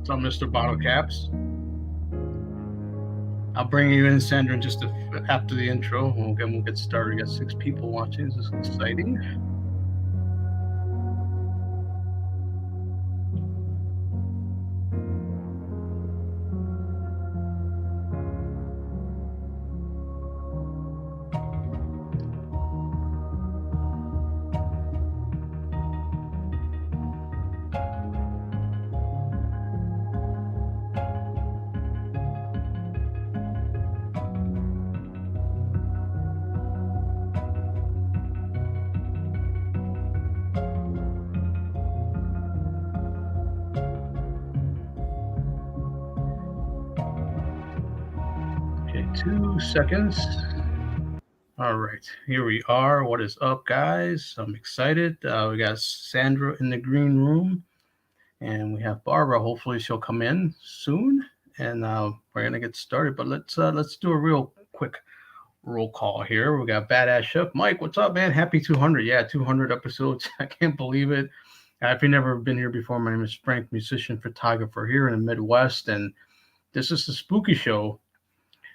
So, Mr. Bottle Caps. I'll bring you in, Sandra, in just after the intro. We'll get started. We got 6 people watching. This is exciting. Okay, 2 seconds. All right, here we are. What is up, guys? I'm excited. We got Sandra in the green room, and we have Barbara. Hopefully, she'll come in soon, and we're gonna get started. But let's do a real quick roll call here. We got Badass Chef Mike. What's up, man? Happy 200. Yeah, 200 episodes. I can't believe it. If you've never been here before, my name is Frank, musician, photographer here in the Midwest, and this is the Spooky Show.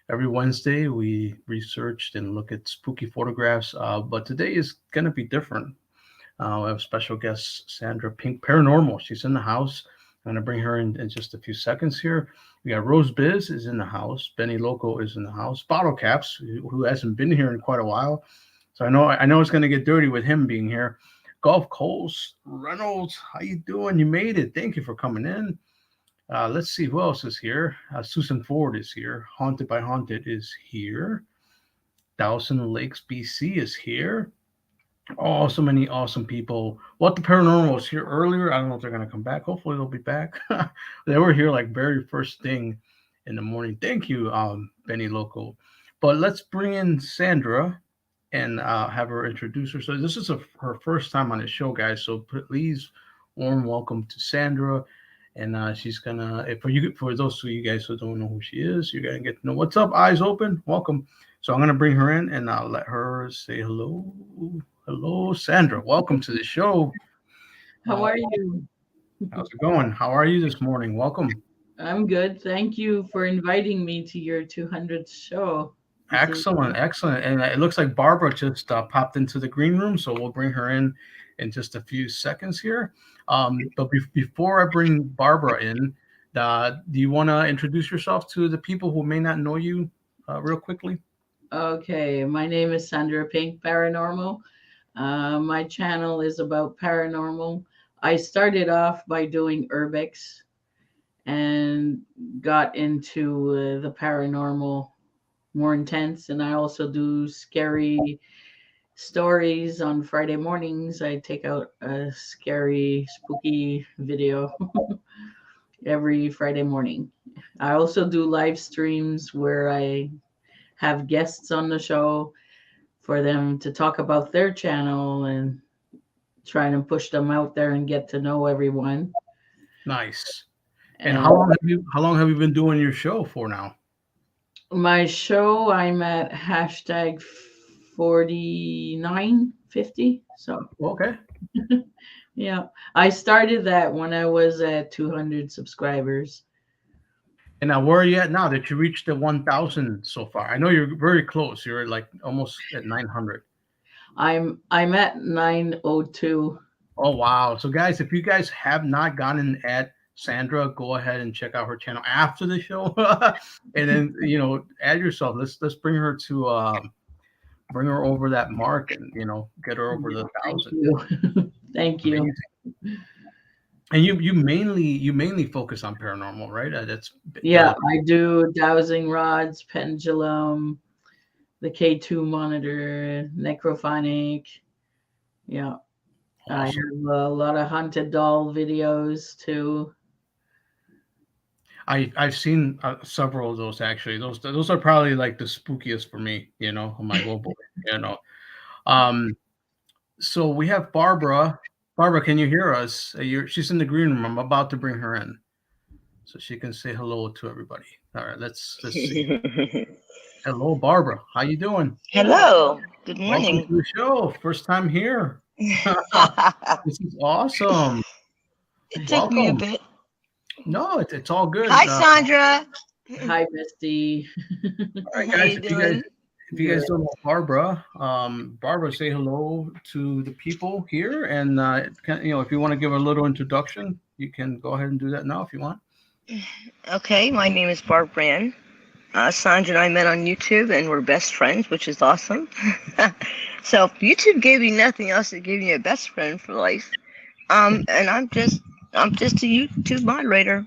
Every Wednesday, we researched and look at spooky photographs, but today is going to be different. We have special guest, Sandra Pink Paranormal. She's in the house. I'm going to bring her in just a few seconds here. We got Rose Biz is in the house. Benny Loco is in the house. Bottle Caps, who hasn't been here in quite a while. So I know it's going to get dirty with him being here. Golf Coles Reynolds, how you doing? You made it. Thank you for coming in. Let's see who else is here. Susan Ford is here. Haunted by Haunted is here. Dawson Lakes, BC is here. Oh, so many awesome people. What the Paranormal was here earlier. I don't know if they're going to come back. Hopefully they'll be back. They were here like very first thing in the morning. Thank you, Benny Loco. But let's bring in Sandra and have her introduce her. So this is her first time on the show, guys. So please, warm welcome to Sandra. And she's gonna, for those of you guys who don't know who she is, you're gonna get to know. What's up, eyes open? Welcome. So I'm gonna bring her in and I'll let her say hello. Hello, Sandra. Welcome to the show. How are you? How's it going? How are you this morning? Welcome. I'm good. Thank you for inviting me to your 200th show. Excellent. And it looks like Barbara just popped into the green room, so we'll bring her in just a few seconds here. But before I bring Barbara in, do you want to introduce yourself to the people who may not know you real quickly? Okay, my name is Sandra Pink Paranormal. My channel is about paranormal. I started off by doing urbex and got into the paranormal more intense. And I also do scary stories on Friday mornings. I take out a scary, spooky video every Friday morning. I also do live streams where I have guests on the show for them to talk about their channel and trying to push them out there and get to know everyone. Nice. And how long have you been doing your show for now? My show, I'm at hashtag 4950. So okay. Yeah, I started that when I was at 200 subscribers. And now, where are you at now? Did you reach the 1,000 so far? I know you're very close. You're like almost at 900. I'm at 902. Oh wow! So guys, if you guys have not gotten at Sandra, go ahead and check out her channel after the show, and then add yourself. Let's bring her to bring her over that mark, and get her over the 1,000. Thank you. Amazing. And you mainly focus on paranormal, right? I do dowsing rods, pendulum, the K2 monitor, necrophonic. Yeah. Awesome. I have a lot of haunted doll videos too. I've seen several of those actually. Those are probably like the spookiest for me. I'm like, oh boy, So we have Barbara. Barbara, can you hear us? She's in the green room. I'm about to bring her in, so she can say hello to everybody. All right, let's see. Hello, Barbara. How you doing? Hello. Good morning. Welcome to the show. First time here. This is awesome. It took me a bit. No, it's all good. Hi, Sandra. Hi, Misty. All right, How guys. you doing? If you guys don't know Barbara, Barbara, say hello to the people here, and if you want to give a little introduction, you can go ahead and do that now if you want. Okay, my name is Barb Brand. Sandra and I met on YouTube, and we're best friends, which is awesome. So if YouTube gave you nothing else, it gave you a best friend for life. And I'm just a YouTube moderator.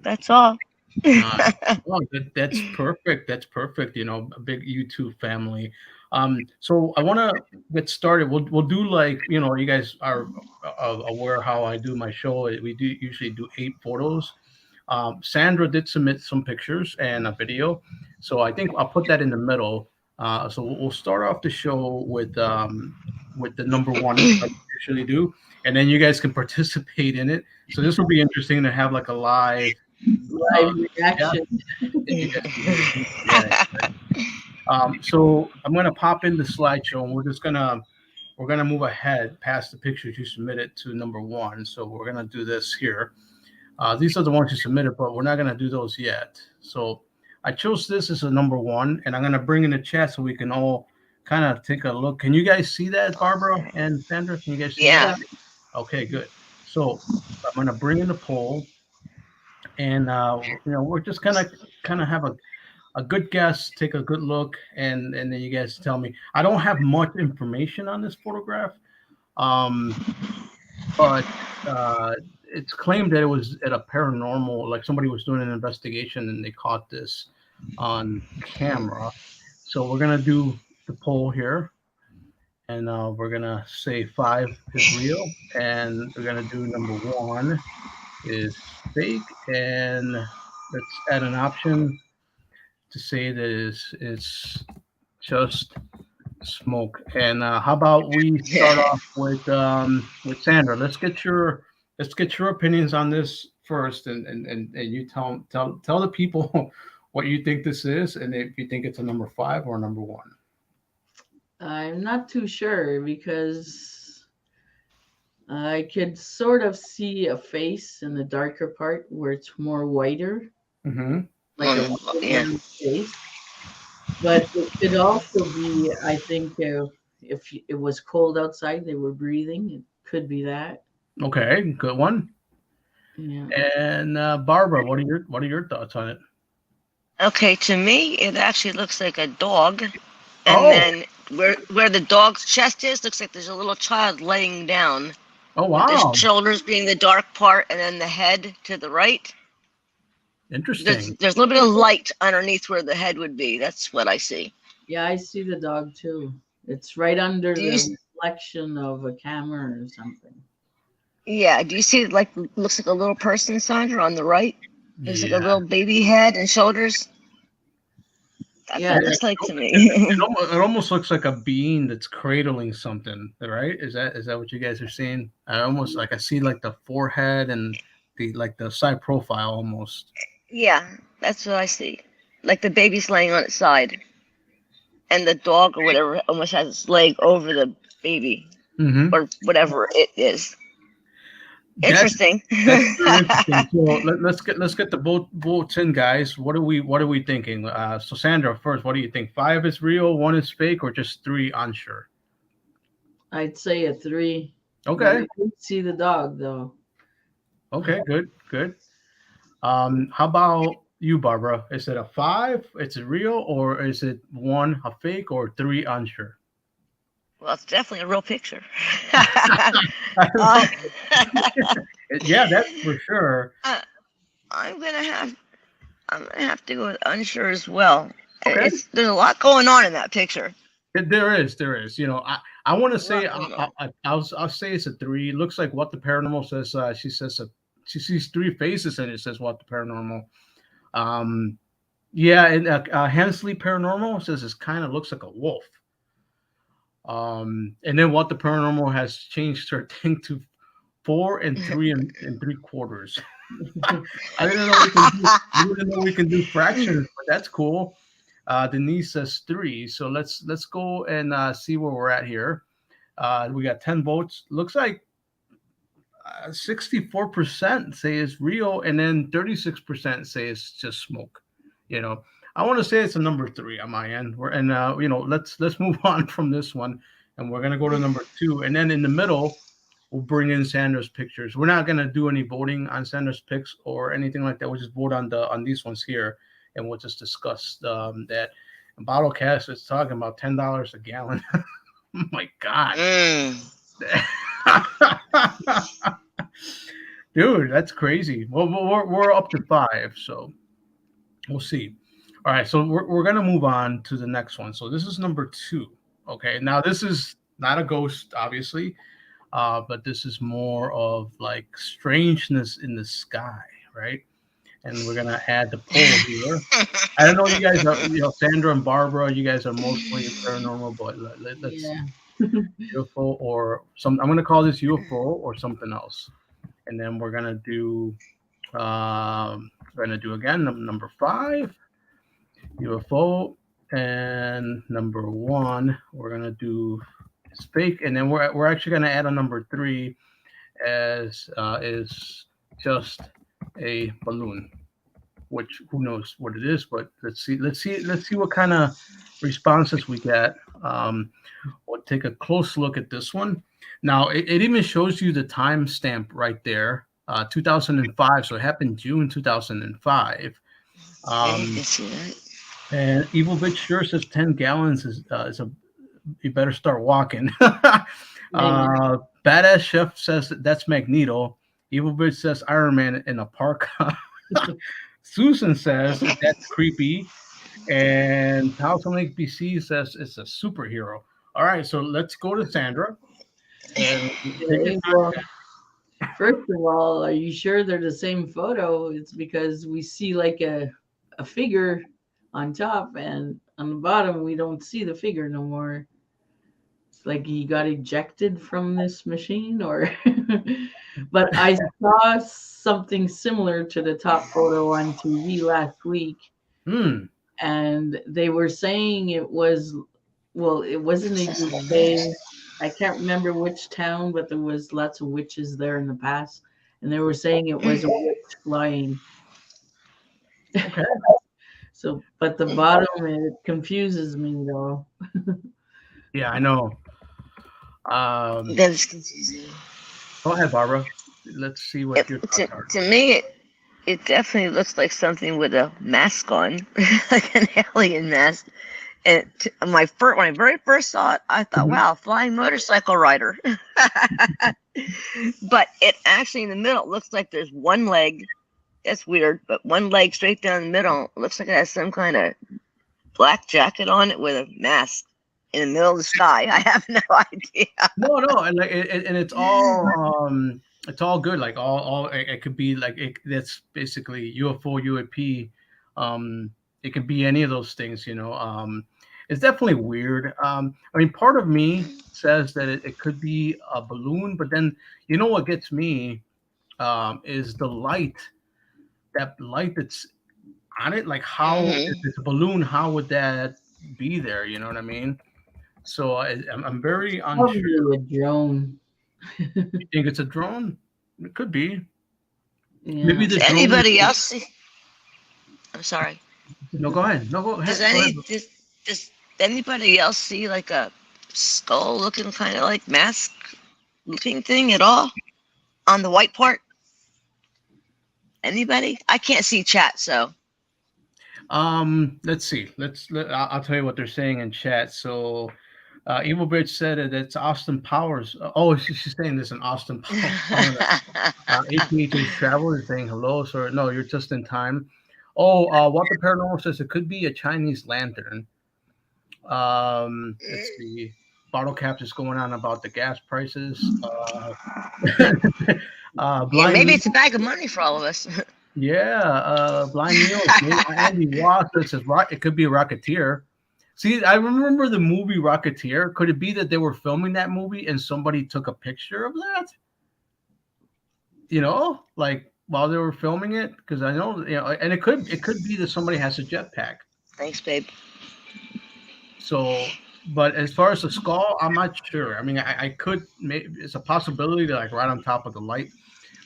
That's all. Oh, that's perfect. That's perfect. You know, a big YouTube family. So I want to get started. We'll do like you guys are aware how I do my show. We do usually do 8 photos. Sandra did submit some pictures and a video, so I think I'll put that in the middle. So we'll start off the show with the number one like we usually do, and then you guys can participate in it. So this will be interesting to have like a live. Live Yeah, reaction. yeah. So I'm gonna pop in the slideshow, and we're gonna move ahead past the pictures you submitted to number one. So we're gonna do this here. These are the ones you submitted, but we're not gonna do those yet. So I chose this as a number one, and I'm gonna bring in the chat so we can all kind of take a look. Can you guys see that, Barbara and Sandra? Can you guys see Yeah. that? Okay, good. So I'm gonna bring in the poll, and we're just kind of have a good guess, take a good look, and then you guys tell me. I don't have much information on this photograph, but it's claimed that it was at a paranormal, like somebody was doing an investigation and they caught this on camera. So we're gonna do the poll here, and we're gonna say 5 is real, and we're gonna do number 1 is fake, and let's add an option to say that it's just smoke. And how about we start off with Sandra? Let's get your opinions on this first, and you tell the people what you think this is, and if you think it's a number 5 or a number 1. I'm not too sure because I could sort of see a face in the darker part where it's more whiter, Mm-hmm. like a Yeah. white face. But it could also be, I think, if it was cold outside, they were breathing. It could be that. Okay, good one. Yeah. And Barbara, what are your thoughts on it? Okay, to me, it actually looks like a dog, and Oh, then where the dog's chest is, looks like there's a little child laying down, oh with the wow, shoulders being the dark part, and then the head to the right. There's interesting. there's a little bit of light underneath where the head would be. That's what I see. Yeah, I see the dog too. It's right under Do you? the reflection of a camera or something. Yeah. Do you see like looks like a little person, Sandra, on the right? Looks like a Yeah. little baby head and shoulders. That's Yeah, what it looks like to me. It almost looks like a being that's cradling something, right? Is that what you guys are seeing? I almost like I see like the forehead and the side profile almost. Yeah, that's what I see. Like the baby's laying on its side, and the dog or whatever almost has its leg over the baby Mm-hmm. or whatever it is. That's Interesting. that's very interesting. So let's get the votes in, guys. What are we thinking? So Sandra, first, what do you think? 5 is real, 1 is fake, or just 3 unsure? I'd say a 3. But Okay. I did see the dog though. Okay. Good. How about you, Barbara? Is it a 5? It's real, or is it 1 a fake, or 3 unsure? Well, it's definitely a real picture. Yeah, that's for sure. I'm gonna have to go with unsure as well. Okay. There's a lot going on in that picture. There is. I want to say Lot going on. I'll say it's a 3. It looks like what the paranormal says. She says she sees 3 faces, and it says what the paranormal. Yeah, and Hensley Paranormal says it kind of looks like a wolf. And then what the paranormal has changed her thing to 4 and 3 and 3/4. I didn't know we can do fractions, but that's cool. Denise says 3, so let's go and see where we're at here. We got 10 votes. Looks like 64% say it's real, and then 36% say it's just smoke. You know, I want to say it's a number 3 on my end. And let's move on from this one, and we're gonna go to number 2, and then in the middle, we'll bring in Sandra's pictures. We're not gonna do any voting on Sandra's picks or anything like that. We'll just vote on these ones here, and we'll just discuss that. And Bottle Cast is talking about $10 a gallon. Oh my God. Dude, that's crazy. Well, we're up to 5, so we'll see. All right, so we're gonna move on to the next one. So this is number 2. Okay, now this is not a ghost, obviously, but this is more of like strangeness in the sky, right? And we're gonna add the poll here. I don't know, you guys are, Sandra and Barbara, you guys are mostly paranormal, but let's UFO or some. I'm gonna call this UFO or something else, and then we're gonna do again number 5 UFO, and number 1 we're gonna do it's fake, and then we're actually gonna add a number 3 as is just a balloon, which who knows what it is, but let's see what kind of responses we get. We'll take a close look at this one. Now it even shows you the timestamp right there, 2005. So it happened June 2005. And Evil Bitch sure says 10 gallons is you better start walking. Badass Chef says that's Magneto. Evil Bitch says Iron Man in a parka. Susan says that's creepy. And Towson Lake BC says it's a superhero. All right, so let's go to Sandra. And first of all, are you sure they're the same photo? It's because we see like a figure on top, and on the bottom we don't see the figure no more. It's like he got ejected from this machine, or but I saw something similar to the top photo on TV last week. And they were saying it was, well, it wasn't a bay. I can't remember which town, but there was lots of witches there in the past, and they were saying it was a witch flying. Okay. So, but the bottom, it confuses me though. Yeah, I know. That is confusing. Go ahead, Barbara. Let's see what your thoughts are. To me, it definitely looks like something with a mask on, like an alien mask. And when I very first saw it, I thought, wow, flying motorcycle rider. But it actually in the middle looks like there's one leg. That's weird, but one leg straight down the middle. It looks like it has some kind of black jacket on it with a mask in the middle of the sky. I have no idea. No, and it's all good. Like all it could be like that's basically UFO, UAP. It could be any of those things, It's definitely weird. I mean, part of me says that it could be a balloon, but then what gets me is the light. That light that's on it, like how if it's a balloon, how would that be there? You know what I mean? So I'm very unsure. Probably a drone. You think it's a drone? It could be. Yeah. Maybe the drone. Anybody else see? I'm sorry. No, go ahead. No, go ahead. Does anybody else see like a skull looking kind of like mask looking thing at all on the white part? Anybody? I can't see chat, so. Let's see. I'll tell you what they're saying in chat. So, Evil Bitch said that it's Austin Powers. She's saying this in Austin Powers. APH Travel is saying hello. So no, you're just in time. Walter Paranormal says it could be a Chinese lantern. Let's see. Bottle Caps is going on about the gas prices. Maybe it's a bag of money for all of us. Blind Neil. Andy Ross says it could be a Rocketeer. See, I remember the movie Rocketeer. Could it be that they were filming that movie and somebody took a picture of that? Like while they were filming it, because I know, and it could be that somebody has a jetpack. Thanks, babe. So But as far as the skull, I'm not sure. I mean, I could maybe it's a possibility to like right on top of the light,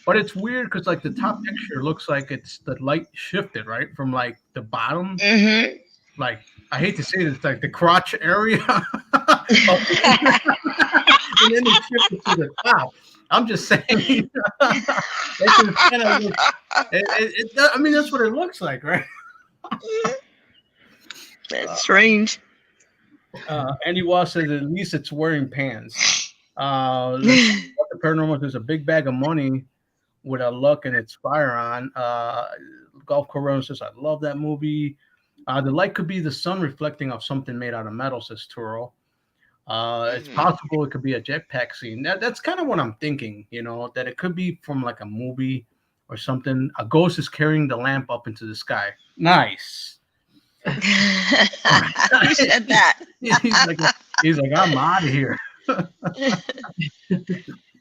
but it's weird because like the top picture looks like it's the light shifted right from like the bottom, Mm-hmm. like I hate to say this, like the crotch area, and then it shifted to the top. I'm just saying, it's just kind of I mean, that's what it looks like, right? That's strange. Andy Wass says at least it's wearing pants. Let's see what the paranormal. There's a big bag of money with a luck and its fire on. Golf Corona says I love that movie. The light could be the sun reflecting off something made out of metal, says Turo. It's possible it could be a jetpack scene. That's kind of what I'm thinking, you know, that it could be from like a movie or something. A ghost is carrying the lamp up into the sky. Nice. Who said that? he's like, I'm out of here.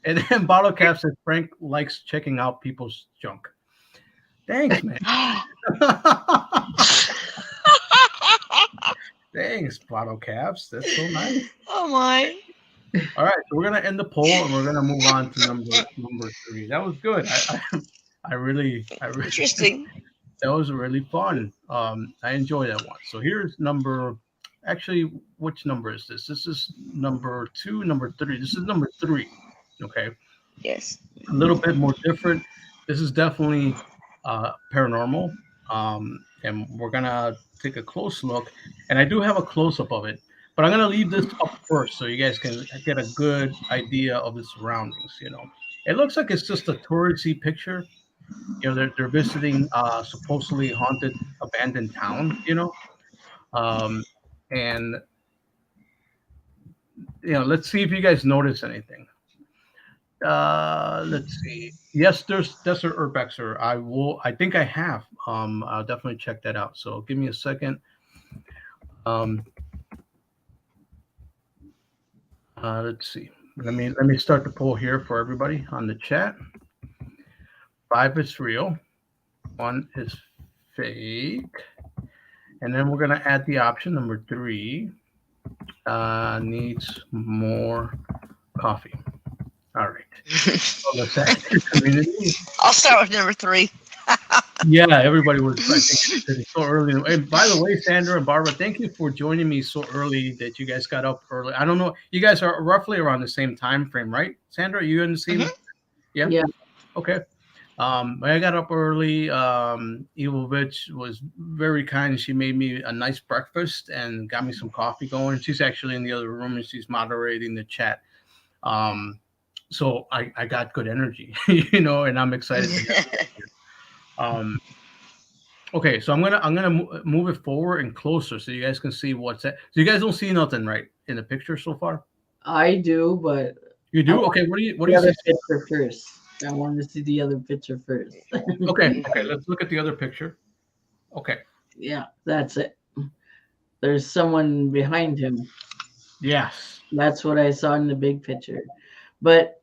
And then Bottle Cap says Frank likes checking out people's junk. Thanks, man. Thanks, Bottle Caps. That's so nice. Oh my. All right, so we're gonna end the poll and we're gonna move on to number 3. That was good. I really Interesting. That was really fun. I enjoy that one. So here's number. Actually, which number is this? This is number 2, number 3. This is number 3. Okay. Yes. A little bit more different. This is definitely paranormal. And we're gonna take a close look. And I do have a close up of it, but I'm gonna leave this up first so you guys can get a good idea of the surroundings. You know, it looks like it's just a touristy picture. You know, they're visiting supposedly haunted, abandoned town. You know, and you know, let's see if you guys notice anything. Let's see. Yes, there's desert urbexer. I think I have. I'll definitely check that out. So give me a second. Let's see. Let me start the poll here for everybody on the chat. 5 is real. 1 is fake. And then we're gonna add the option number 3. Needs more coffee. All right. So let's add the community. I'll start with number 3. Yeah, everybody was. I think it's so early. And by the way, Sandra and Barbara, thank you for joining me so early that you guys got up early. I don't know. You guys are roughly around the same time frame, right? Sandra, are you in the same? Yeah. Yeah. Okay. I got up early. Evovich was very kind. She made me a nice breakfast and got me some coffee going. She's actually in the other room and she's moderating the chat. So I got good energy, you know, and I'm excited to get here. Okay, so I'm gonna move it forward and closer so you guys can see what's that. So you guys don't see nothing right in the picture so far? I do, but You do? Okay, what do you the other see? picture first. I want to see the other picture first. Okay, let's look at the other picture. Okay. Yeah, that's it. There's someone behind him. Yes. That's what I saw in the big picture. But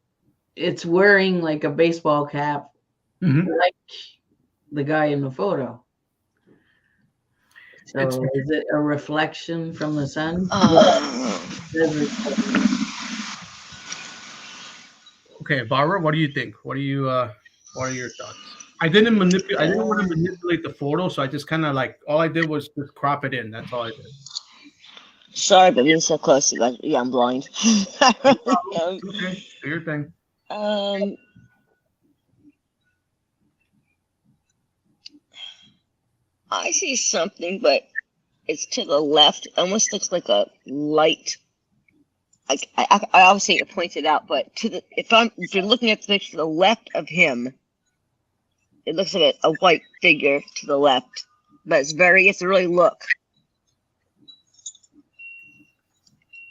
it's wearing like a baseball cap, like the guy in the photo. So is it a reflection from the sun? Okay, Barbara, what do you think? What are your thoughts? I didn't want to manipulate the photo, so I just kind of like all I did was just crop it in. That's all I did. Sorry, but being so close, you guys. Yeah, I'm blind. Okay, do your thing. I see something, but it's to the left. It almost looks like a light. I obviously pointed out, but if you're looking at the picture to the left of him, it looks like a white figure to the left. But you have to really look.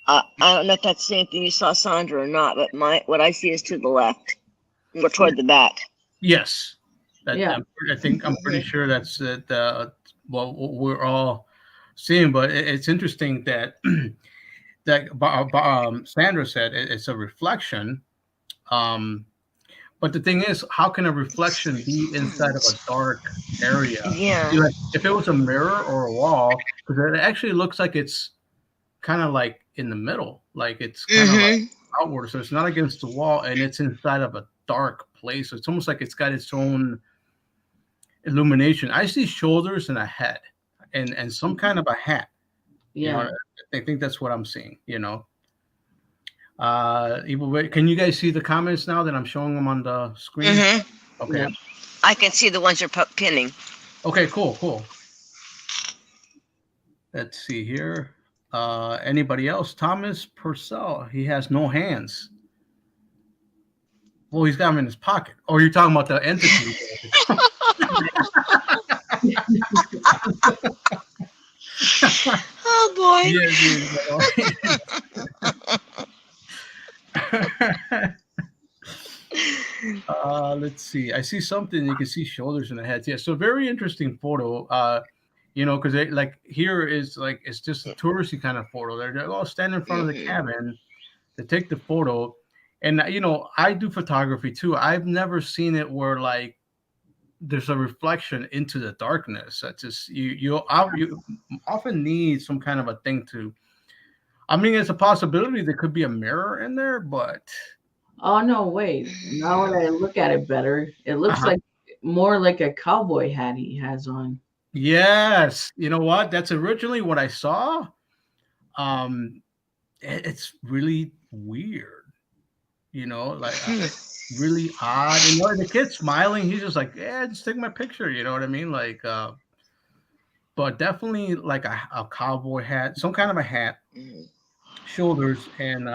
I don't know if that's the same thing you saw, Sandra, or not, but what I see is to the left, or toward the back. Yes. Yeah. I'm pretty sure that's what we're all seeing, but it's interesting that Sandra said it's a reflection. But the thing is, how can a reflection be inside of a dark area? Yeah. You know, if it was a mirror or a wall, because it actually looks like it's kind of like in the middle, like it's kind of like outward, so it's not against the wall, and it's inside of a dark place. So it's almost like it's got its own illumination. I see shoulders and a head, and some kind of a hat. You know, I think that's what I'm seeing. You know, can you guys see the comments now that I'm showing them on the screen? Okay, yeah. I can see the ones you're pinning. Okay, cool. Let's see here. Anybody else? Thomas Purcell. He has no hands. Well, he's got them in his pocket. Oh, you're talking about the entity. Oh boy. Let's see. I see something. You can see shoulders and the heads. Yeah. So very interesting photo. You know, because like here is like it's just a touristy kind of photo. They're all standing in front of the cabin to take the photo. And you know, I do photography too. I've never seen it where like there's a reflection into the darkness. That's just you often need some kind of a thing to. I mean, it's a possibility there could be a mirror in there, but oh no, wait. Now that I look at it better, it looks like more like a cowboy hat he has on. Yes, you know what? That's originally what I saw. It's really weird. You know, like really odd. And you know, the kid's smiling. He's just like, yeah, just take my picture. You know what I mean? Like, but definitely like a cowboy hat, some kind of a hat, shoulders, and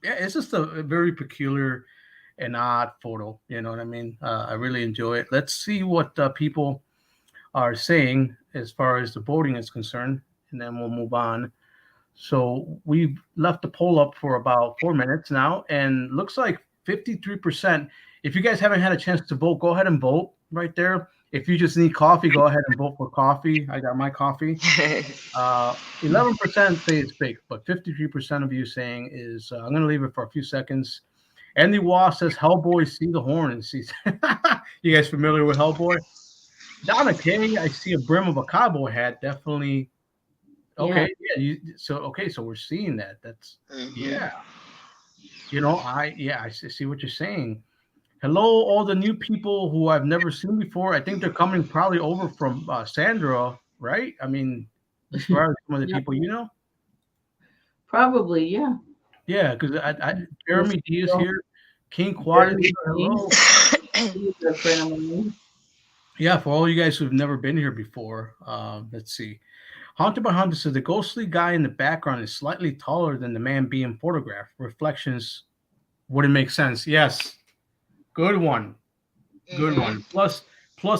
yeah, it's just a very peculiar and odd photo. You know what I mean? I really enjoy it. Let's see what people are saying as far as the voting is concerned, and then we'll move on. So we've left the poll up for about 4 minutes now, and looks like 53%. If you guys haven't had a chance to vote, go ahead and vote right there. If you just need coffee, go ahead and vote for coffee. I got my coffee. 11% say it's fake, but 53% of you saying is, I'm going to leave it for a few seconds. Andy Waugh says, Hellboy, see the horn. And sees. You guys familiar with Hellboy? Donna K, I see a brim of a cowboy hat. Definitely. Okay, yeah. So we're seeing that. That's yeah. You know, I see what you're saying. Hello, all the new people who I've never seen before. I think they're coming probably over from Sandra, right? I mean, as far as some of the people you know. Probably, yeah. Yeah, because Jeremy D is here. King Quad is here. Hello. Yeah, for all you guys who've never been here before, let's see. Haunted by Haunted says the ghostly guy in the background is slightly taller than the man being photographed. Reflections wouldn't make sense. Yes. Good one. Good one. Plus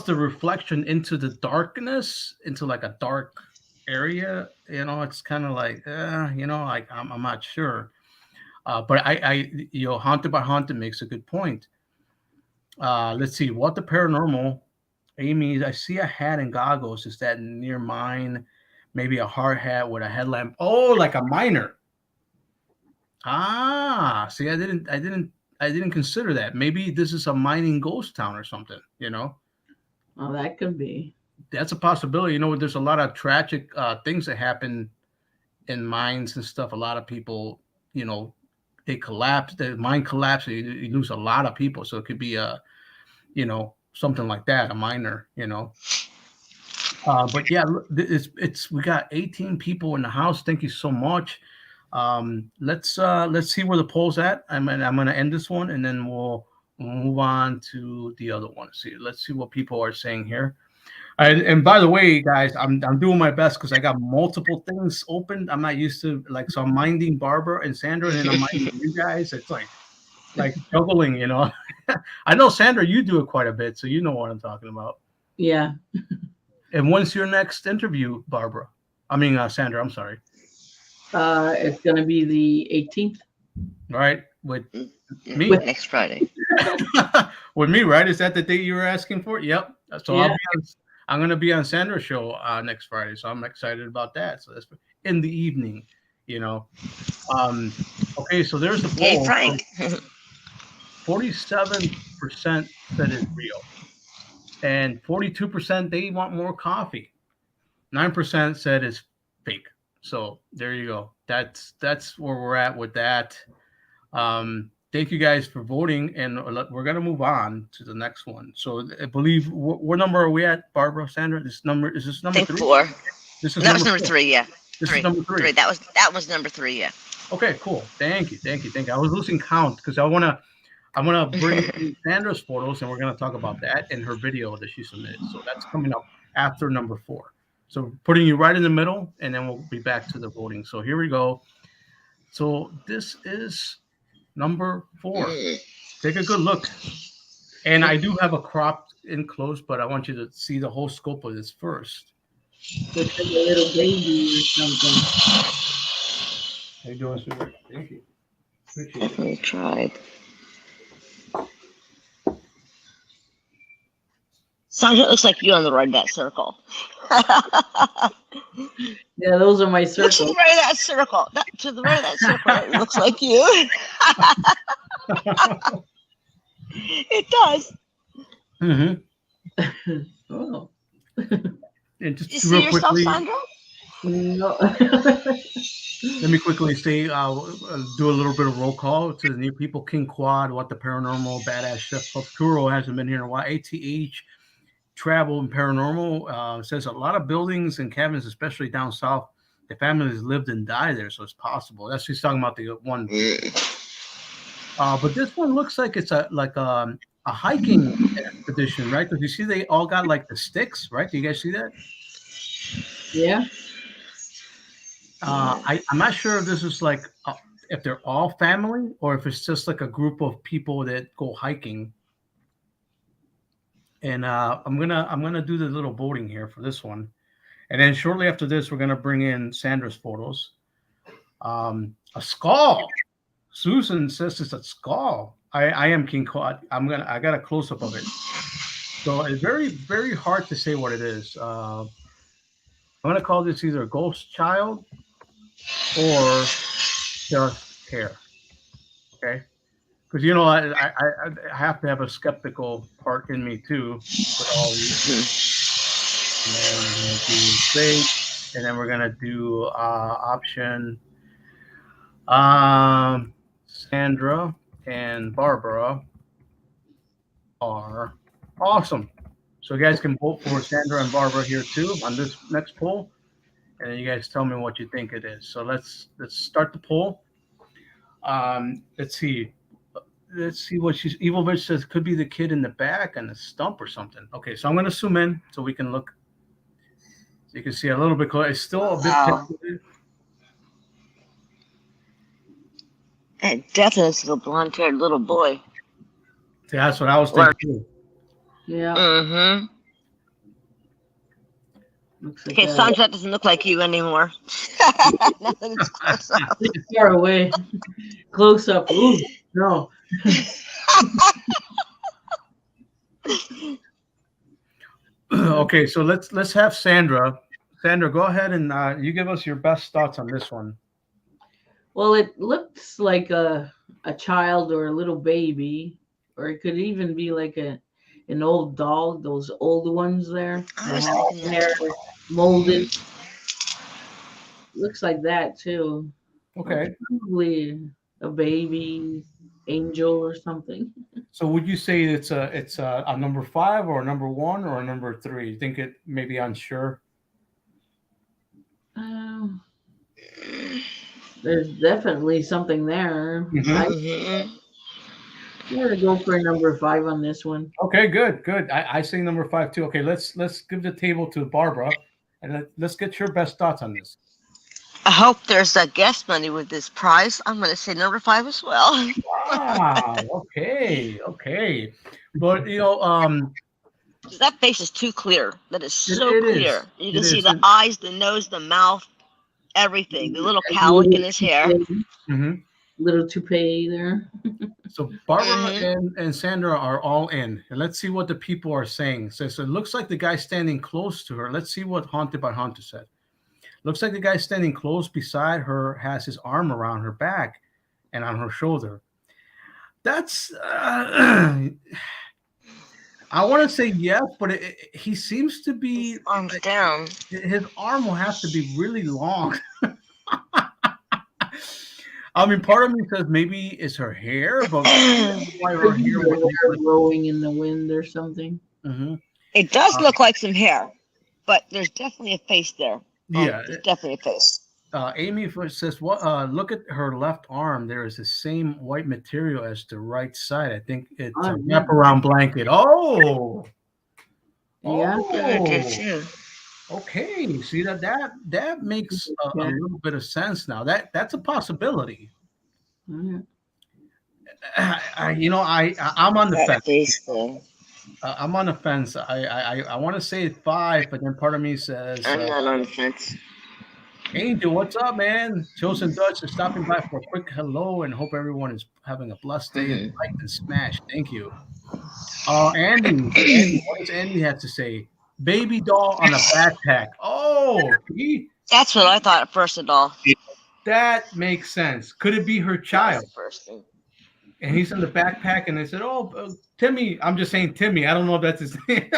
the reflection into the darkness, into like a dark area. You know, it's kind of like, you know, like I'm not sure. But I you know, Haunted by Haunted makes a good point. Let's see. What the Paranormal. Amy, I see a hat and goggles. Is that near mine? Maybe a hard hat with a headlamp. Oh, like a miner. Ah, see, I didn't consider that. Maybe this is a mining ghost town or something, you know? Oh, that could be. That's a possibility. You know, there's a lot of tragic things that happen in mines and stuff. A lot of people, you know, they collapse, the mine collapses, you lose a lot of people. So it could be you know, something like that, a miner, you know. But yeah, it's we got 18 people in the house. Thank you so much. Let's see where the poll's at. I'm gonna end this one and then we'll move on to the other one. Let's see what people are saying here. And by the way, guys, I'm doing my best because I got multiple things open. I'm not used to so I'm minding Barbara and Sandra, and then I'm minding you guys. It's like juggling, you know. I know Sandra, you do it quite a bit, so you know what I'm talking about. Yeah. And when's your next interview, Barbara? I mean, Sandra, I'm sorry. It's going to be the 18th. Right? With me? Next Friday. With me, right? Is that the date you were asking for? Yep. So yeah. I'm going to be on Sandra's show next Friday, so I'm excited about that. So that's in the evening, you know. Okay, so there's the poll. Hey, Frank. 47% said it's real. And 42% they want more coffee. 9% said it's fake. So there you go. That's where we're at with that. Thank you guys for voting, and we're gonna move on to the next one. So I believe what number are we at, Barbara, Sandra? This number is this I number think three? 4. This is That was number number four. 3. Yeah. This Three. is number three. That was number 3. Yeah. Okay, cool. Thank you. I was losing count because I'm gonna bring in Sandra's photos, and we're gonna talk about that in her video that she submitted. So that's coming up after number 4. So putting you right in the middle, and then we'll be back to the voting. So here we go. So this is number 4. Take a good look. And I do have a cropped in close, but I want you to see the whole scope of this first. Looks like a little baby or something. How you doing, sweetheart? Thank you. Appreciate it. Definitely tried. Sandra, it looks like you on the right of that circle. Yeah, those are my Look to the circles. right of that circle. To the right of that circle, it looks like you. It does. Mm-hmm. Oh. And just You see real yourself, quickly, Sandra? No. let me quickly say, do a little bit of roll call to the new people. King Quad, What the Paranormal, Badass Chef Turo hasn't been here in a while. ATH, Travel and Paranormal says a lot of buildings and cabins, especially down south, the families lived and died there, so it's possible. That's she's talking about the one. But this one looks like it's a hiking expedition, right? Because you see they all got like the sticks, right? Do you guys see that? Yeah. I'm not sure if this is like if they're all family or if it's just like a group of people that go hiking. And I'm gonna do the little voting here for this one, and then shortly after this, we're gonna bring in Sandra's photos. A skull. Susan says it's a skull. I am King Quad. I got a close up of it. So it's very, very hard to say what it is. I'm gonna call this either a ghost child or just hair. Okay, because you know I have to have a skeptical part in me too with all these. And then we're gonna do fake, and then we're gonna do option. Sandra and Barbara are awesome. So you guys can vote for Sandra and Barbara here too on this next poll, and then you guys tell me what you think it is. So let's start the poll. Let's see what she's. Evil Bitch says could be the kid in the back and the stump or something. Okay, so I'm gonna zoom in so we can look. So you can see a little bit close. It's still a bit pixelated. And definitely is a blonde-haired little boy. See, that's what I was thinking too. Yeah. Mm-hmm. Looks like Okay, that. Sandra, that doesn't look like you anymore. Nothing is close up. Far away. Close up. Ooh, no. Okay, so let's have Sandra. Sandra, go ahead and you give us your best thoughts on this one. Well, it looks like a child or a little baby, or it could even be like an old doll, those old ones there. I was that have thinking hair molded. Looks like that too. Okay. Probably a baby angel or something. So would you say it's a number 5 or a number 1 or a number 3? You think it may be unsure? There's definitely something there. Mm-hmm. I'm gonna go for a number 5 on this one. Okay, good. I say number 5 too. Okay, let's give the table to Barbara, and let's get your best thoughts on this. I hope there's a guest money with this prize. I'm going to say number 5 as well. Wow. Okay. But you know, that face is too clear. That is so it clear. is. You can see the eyes, the nose, the mouth, everything. The little cowlick in his hair. Mm-hmm. Little toupee there. So Barbara and Sandra are all in, and let's see what the people are saying. So it looks like the guy standing close to her. Let's see what Haunted by Hunter said. Looks like the guy standing close beside her has his arm around her back and on her shoulder. That's I want to say yes, but he seems to be arms down. His arm will have to be really long I mean, part of me says maybe it's her hair, but why her Could be hair her would look hair like. blowing in the wind or something. Mhm. It does look like some hair, but there's definitely a face there. Yeah. There's definitely a face. Amy says, "What? Look at her left arm. There is the same white material as the right side. I think it's a Oh, yeah. wraparound blanket." Oh, Yeah. oh, okay. See that makes a Yeah. little bit of sense now. That's a possibility. Yeah. I'm on the That fence. face thing. I'm on the fence. I want to say 5, but then part of me says, I'm not on the fence. Angel, what's up, man? Chosen Dutch is stopping by for a quick hello and hope everyone is having a blessed day and like and smash. Thank you. Andy, what does Andy have to say? Baby doll on a backpack. Oh, see? That's what I thought at first of all. That makes sense. Could it be her That was child? the first thing. And he's in the backpack, and they said, "Oh, Timmy." I'm just saying, Timmy. I don't know if that's his name.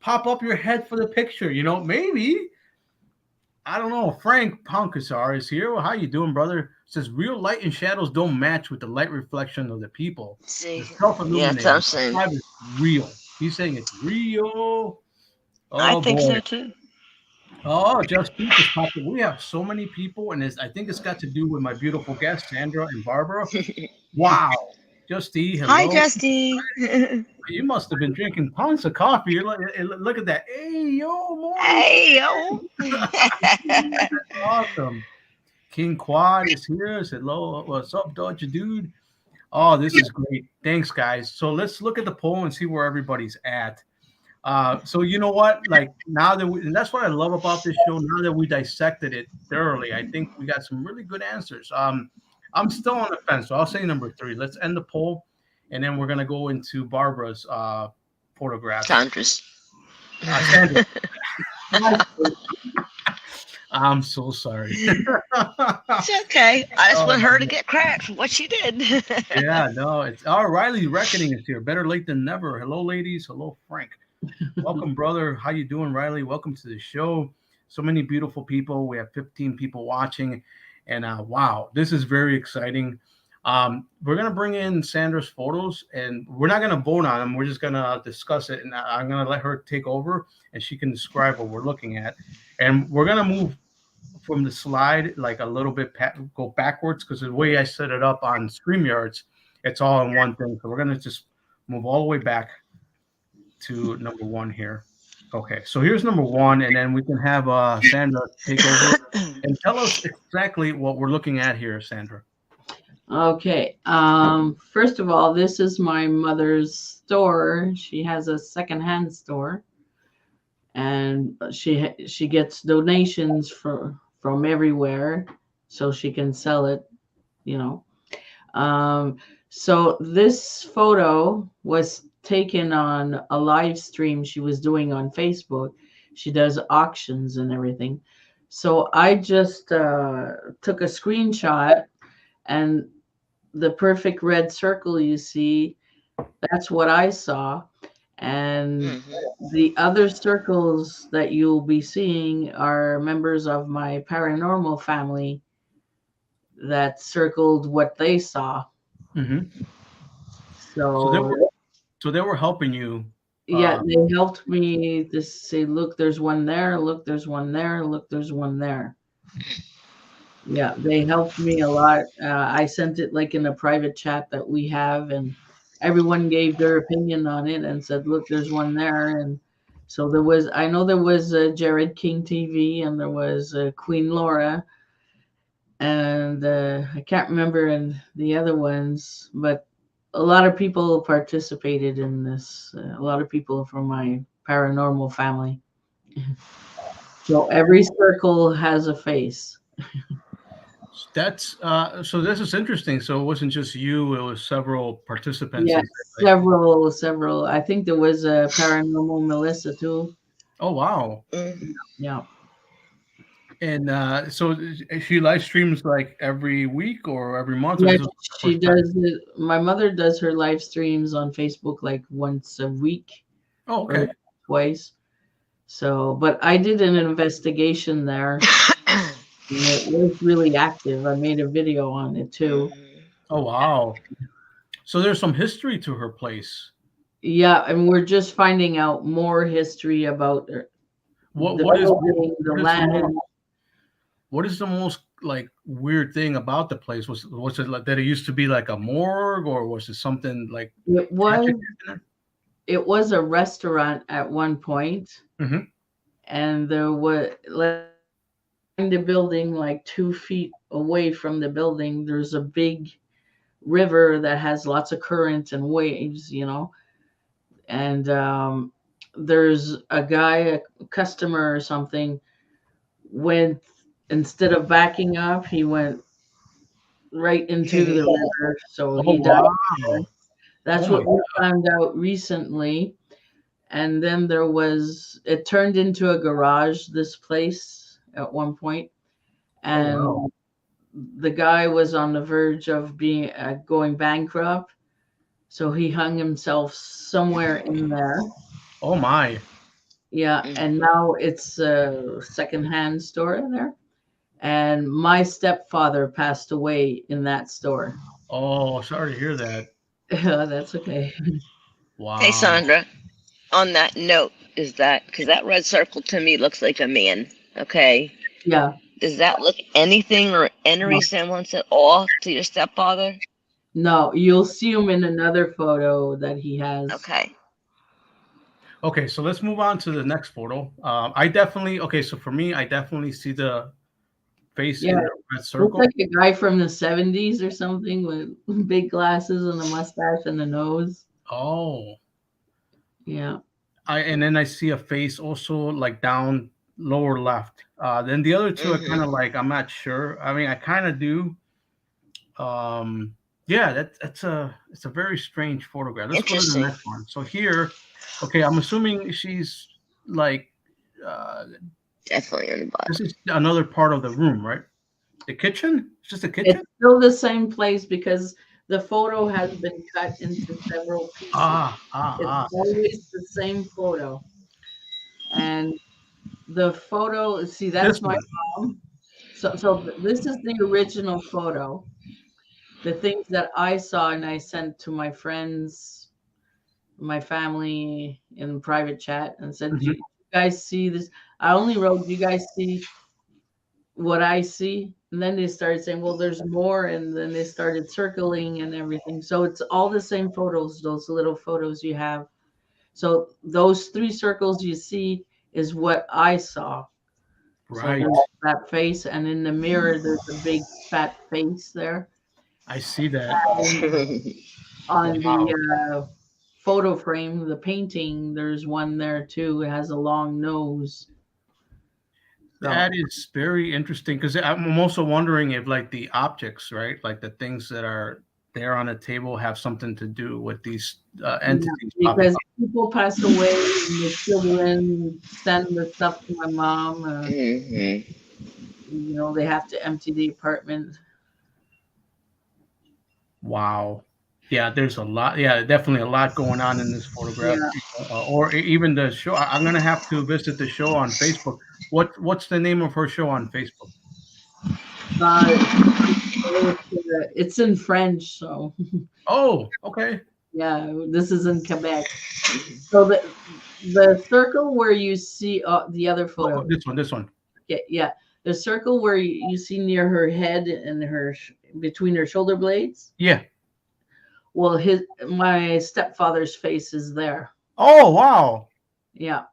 Pop up your head for the picture. Maybe. I don't know. Frank Punkasar is here. Well, how you doing, brother? Says real light and shadows don't match with the light reflection of the people. See, The self-illuminating. yeah, that's what I'm saying. Vibe is real. He's saying it's real. Oh, I think boy. so too. Oh, just people talking. We have so many people, and I think it's got to do with my beautiful guests, Sandra and Barbara. Wow. Justy, hello. Hi, Justy. You must have been drinking tons of coffee. Look at that. Hey, yo, morning. Hey, yo. That's awesome. King Quad is here. Said, hello. What's up, Dodger dude? Oh, this is great. Thanks, guys. So let's look at the poll and see where everybody's at. So you know what? Like now that and that's what I love about this show. Now that we dissected it thoroughly, I think we got some really good answers. I'm still on the fence, so I'll say number 3. Let's end the poll, and then we're gonna go into Barbara's photograph. Sandra's. Sandra. I'm so sorry. It's okay. I just want her to get credit for what she did. Yeah, no, it's Riley Reckoning is here. Better late than never. Hello, ladies. Hello, Frank. Welcome, brother. How you doing, Riley? Welcome to the show. So many beautiful people. We have 15 people watching, and wow, this is very exciting. We're gonna bring in Sandra's photos, and we're not gonna vote on them. We're just gonna discuss it, and I'm gonna let her take over, and she can describe what we're looking at. And we're gonna move from the slide like a little bit, go backwards, because the way I set it up on StreamYards, it's all in one thing. So we're gonna just move all the way back to number 1 here. Okay, so here's number 1, and then we can have Sandra take over and tell us exactly what we're looking at here, Sandra. Okay. First of all, this is my mother's store. She has a secondhand store, and she gets donations from everywhere, so she can sell it. So this photo was taken on a live stream she was doing on Facebook. She does auctions and everything. So I just took a screenshot, and the perfect red circle you see, that's what I saw. And the other circles that you'll be seeing are members of my paranormal family that circled what they saw. Mm-hmm. So they were helping you. Yeah, they helped me to say, look, there's one there. Look, there's one there. Look, there's one there. Yeah, they helped me a lot. I sent it like in a private chat that we have, and everyone gave their opinion on it and said, look, there's one there. And so I know there was Jared King TV, and there was Queen Laura, and I can't remember the other ones, but a lot of people participated in this. A lot of people from my paranormal family. So every circle has a face. That's so this is interesting. So it wasn't just you, it was several participants. Yeah, several. I think there was a paranormal Melissa too. Oh, wow. Yeah. And so she live streams like every week or every month? Yeah, she does it. My mother does her live streams on Facebook like once a week. Oh, okay. Or twice. So, but I did an investigation there. And it was really active. I made a video on it too. Oh wow! So there's some history to her place. Yeah, and we're just finding out more history about the What is building, the land. what is the most like weird thing about the place? Was it like that it used to be like a morgue, or was it something like It was tragic in there? it was a restaurant at one point, Mhm. and there was like in the building, like 2 feet away from the building, there's a big river that has lots of current and waves, and there's a guy, a customer or something, went instead of backing up, he went right into the river, so Oh he died. wow! Oh That's my what we found out recently. And then it turned into a garage, this place at one point, oh and wow! the guy was on the verge of being going bankrupt, so he hung himself somewhere in there. Oh my! Yeah, and now it's a secondhand store in there. And my stepfather passed away in that store. Oh, sorry to hear that. That's okay. Hey, Wow. Sandra. On that note, is that because that red circle to me looks like a man? Okay. Yeah. Does that look anything or any No, resemblance at all to your stepfather? no, you'll see him in another photo that he has. Okay. Okay, so let's move on to the next photo. I definitely okay. So for me, I definitely see the face Yeah, in the red looks circle. like a guy from the 70s or something with big glasses and a mustache and a nose. Oh, Yeah. and then I see a face also like down lower left. Then the other two are kind Mm-hmm. of like I'm not sure. I mean, I kind of do. Um, yeah, that's a it's a very strange photograph. Let's go to the Interesting. next one. So here, okay, I'm assuming she's like uh, Definitely on the this bottom. is another part of the room, right? The kitchen? It's just a It's kitchen? still the same place because the photo has been cut into several pieces. Ah, ah, It's ah. always the same photo. And the photo, see, This that's my one. mom. So this is the original photo. The things that I saw and I sent to my friends, my family in private chat and said, do Mhm. you guys see this? I only wrote, do you guys see what I see? And then they started saying, well, there's more. And then they started circling and everything. So it's all the same photos, those little photos you have. So those 3 circles you see is what I saw. So Right. there's that face, and in the mirror, there's a big fat face there. I see that. And on Wow. the photo frame, the painting, there's one there too. It has a long nose. So That is very interesting because I'm also wondering if, like, the objects, right, like the things that are there on a table, have something to do with these yeah, entities popping because up. people pass away, and the children send the stuff to my mom. Mm-hmm. They have to empty the apartment. Wow. Yeah, there's a lot. Yeah, definitely a lot going on in this photograph, Yeah. or even the show. I'm gonna have to visit the show on Facebook. What's the name of her show on Facebook? Uh, it's in French, so Oh, okay. yeah, this is in Quebec. So the circle where you see the other Oh, photo, this one. yeah, the circle where you see near her head and between her shoulder blades. Yeah. Well, my stepfather's face is there. Oh, wow. Yeah,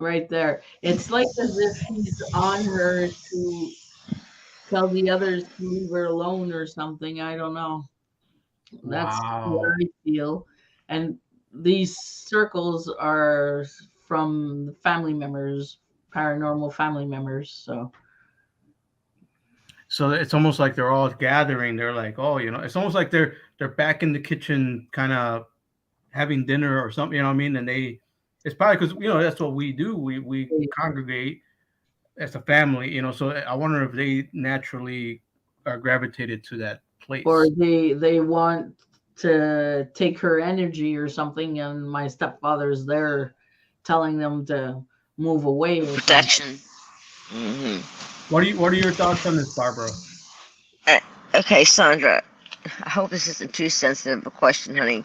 right there. It's like as if he's on her to tell the others to leave her alone or something. I don't know. That's what Wow. I feel. And these circles are from the family members, paranormal family members. So So it's almost like they're all gathering. They're like, oh, it's almost like they're back in the kitchen, kind of having dinner or something. You know what I mean? And it's probably because that's what we do. We congregate as a family. So I wonder if they naturally are gravitated to that or place. they want to take her energy or something, and my stepfather's there telling them to move away or something. Protection. Mm-hmm. What are your thoughts on this, Barbara? Okay, Sandra. I hope this isn't too sensitive a question, honey.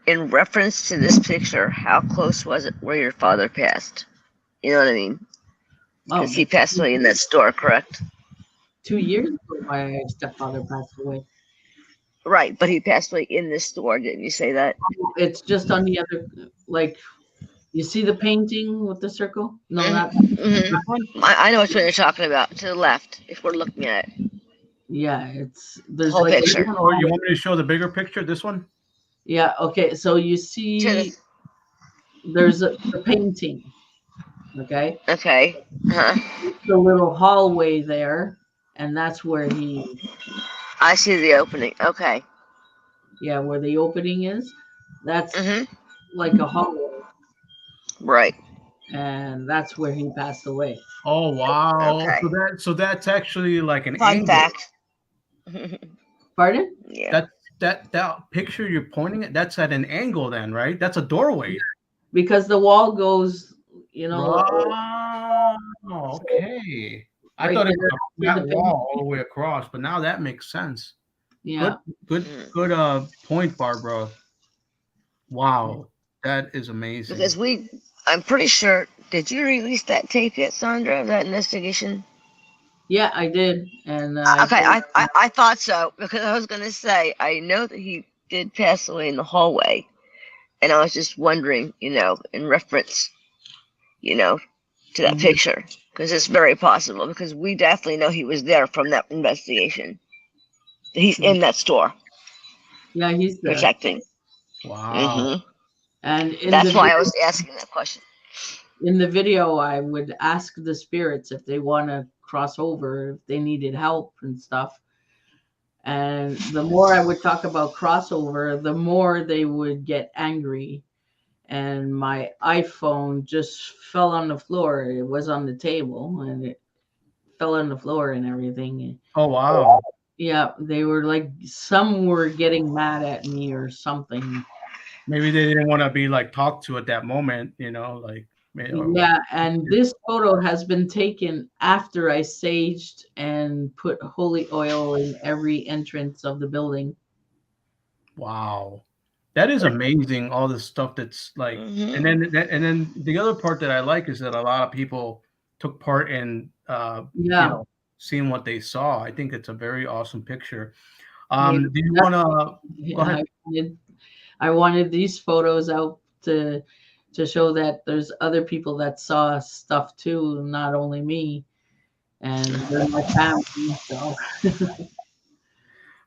In reference to this picture, how close was it where your father passed? You know what I mean? Oh, Because he passed away in that store, correct? 2 years ago, my stepfather passed away. Right, but he passed away in this store. Didn't you say that? It's just on the other, like, you see the painting with the circle? No, not Mm-hmm. that one. I know which one you're talking about. To the left, if we're looking at it. Yeah, it's The there's whole like a picture. Or you want me to show the bigger picture? This one? yeah. Okay, so you To see, the, there's the painting. Okay, okay. Uh-huh. the little hallway there, and that's where I see the opening. Okay. where the opening is. That's Mm-hmm. like a hallway, Right. and that's where he passed away. Oh wow! Okay. So that's actually like an Fun angle. fact. Pardon? Yeah. That picture you're pointing at, that's at an angle then, right? That's a doorway. Because the wall goes, Wow. Okay. I right thought it there was a with flat the wall all the way across, but now that makes sense. yeah. Good point, Barbara. Wow. That is amazing. Because I'm pretty sure, did you release that tape yet, Sandra, of that investigation? Yeah, I did, and Okay, I thought so, because I was going to say, I know that he did pass away in the hallway, and I was just wondering, in reference, to that picture, because it's very possible, because we definitely know he was there from that investigation. He's in that store. Yeah, he's there. Protecting. Wow. And that's why I was asking that question. In the video, I would ask the spirits if they want to cross over, if they needed help and stuff. And the more I would talk about crossover, the more they would get angry. And my iPhone just fell on the floor. It was on the table and it fell on the floor and everything. Oh wow. Yeah, they were like, some were getting mad at me or something. Maybe they didn't want to be like talked to at that moment, like. Yeah, and this photo has been taken after I saged and put holy oil in every entrance of the building. Wow. That is amazing, all this stuff that's like, and then the other part that I like is that a lot of people took part in seeing what they saw. I think it's a very awesome picture. Do you want to go ahead? I wanted these photos out to show that there's other people that saw stuff too, not only me, and they're my family. So.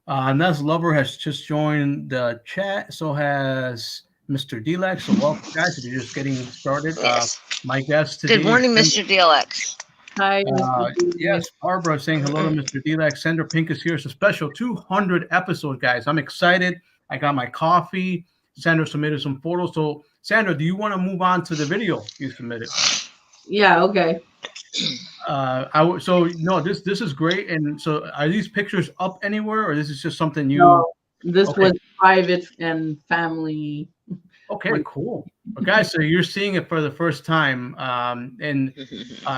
Nez Lover has just joined the chat. So has Mr. Delax. So welcome, guys. If you're just getting started, yes. My guest today. Good morning, Mr. Delax. Hi. Yes, Barbara saying hello to Mr. Delax. Sandra Pink is here. It's a special 200 episode, guys. I'm excited. I got my coffee. Sandra submitted some photos. So, Sandra, do you want to move on to the video you submitted? Yeah. Okay. This is great. And so, are these pictures up anywhere, or this is just something you? No, this was private and family. Okay, cool. Well, guys, so you're seeing it for the first time. And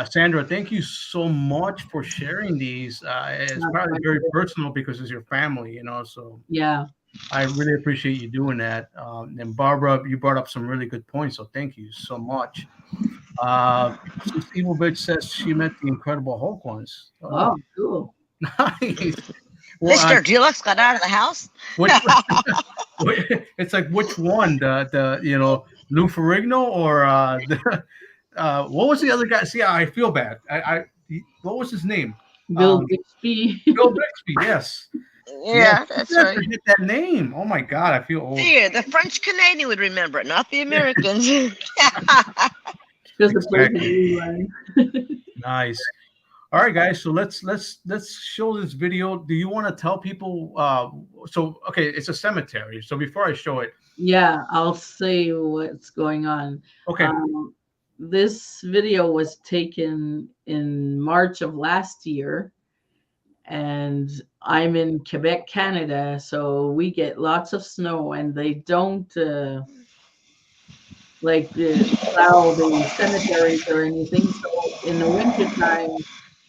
Sandra, thank you so much for sharing these. It's probably very personal because it's your family, so yeah. I really appreciate you doing that. And Barbara, you brought up some really good points, so thank you so much. Steve Bitch says she met the Incredible Hulk once. Oh, cool. Nice. Well, Mr. Delax got out of the house. It's like which one? The Lou Ferrigno or what was the other guy? See, I feel bad. What was his name? Bill Bixby. Bill Bixby. Yes. Yeah, that's right. Forget that name. Oh my God, I feel old. Yeah, the French Canadian would remember it, not the Americans. Nice. All right, guys. So let's show this video. Do you want to tell people? It's a cemetery. So before I show it, yeah, I'll say what's going on. Okay. This video was taken in March of last year, and I'm in Quebec, Canada, so we get lots of snow, and they don't plow the cemeteries or anything. So in the wintertime,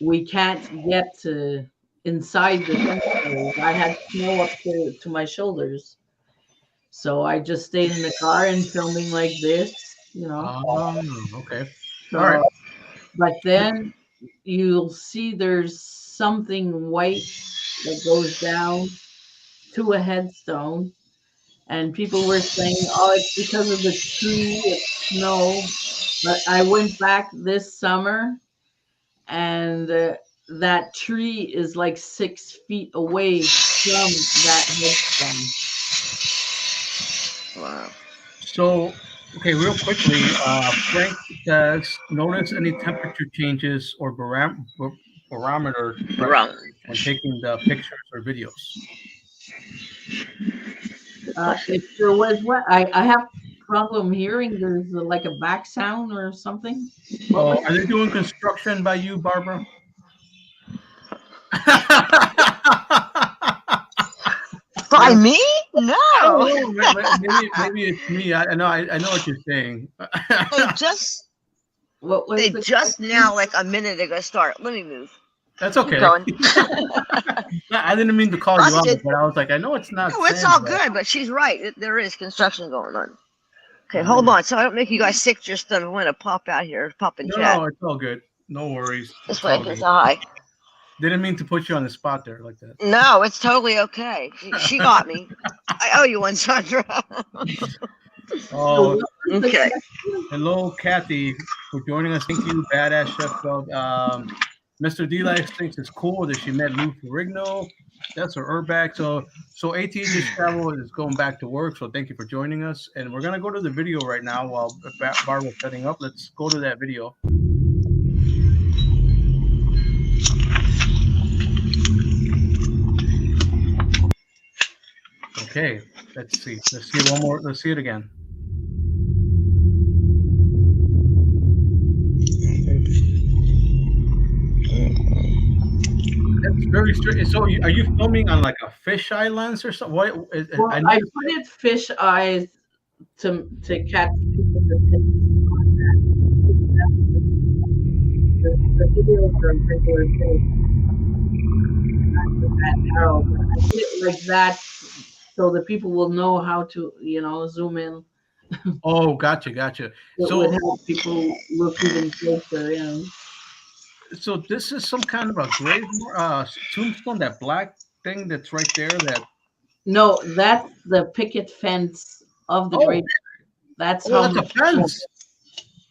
we can't get to inside the cemetery. I had snow up to my shoulders. So I just stayed in the car and filming like this, you know. Okay. All right. So, but then you'll see there's something white that goes down to a headstone. And people were saying, oh, it's because of the tree, it's snow. But I went back this summer, and that tree is like 6 feet away from that headstone. Wow. So, okay, real quickly, Frank says, notice any temperature changes or barometer pressure Wrong. when taking the pictures or videos? If there was what I have problem hearing, there's like a back sound or something. What Oh, was are they doing construction by you, Barbara? By me? No. Oh, maybe it's me. I know. I know what you're saying. They just what was they the just now, like a minute ago, start. Let me move. That's Keep okay. going. I didn't mean to call you out, Busted. but I was like, I know it's not. No, it's Sandra. all good, but she's right. There is construction going on. Okay, Mm. hold on. So I don't make you guys sick to your stomach. I'm going to pop out here, pop in chat. No, it's all good. No worries. This It's way I all can good. say hi. Didn't mean to put you on the spot there like that. No, it's totally okay. She got me. I owe you one, Sandra. Oh, Okay. hello, Kathy, for joining us. Thank you, Badass Chef Dog. Mr. D-Life thinks it's cool that she met Lou Ferrigno. That's her Urbex. So AT just travel is going back to work. So thank you for joining us. And we're gonna go to the video right now while Barbara's setting up. Let's go to that video. Okay, let's see. Let's see one more. Let's see it again. That's very strange. So, are you filming on like a fisheye lens or something? What? Well, I I put it fish eyes to catch people's attention on that. The videos are regular fish, not that narrow. But I put it like that so the people will know how to, zoom in. Oh, gotcha. It So, would help people look even closer in. so this is some kind of a grave tombstone. That black thing that's right there. No, that's the picket fence of the Oh, graveyard. That's oh, how that's a much. fence.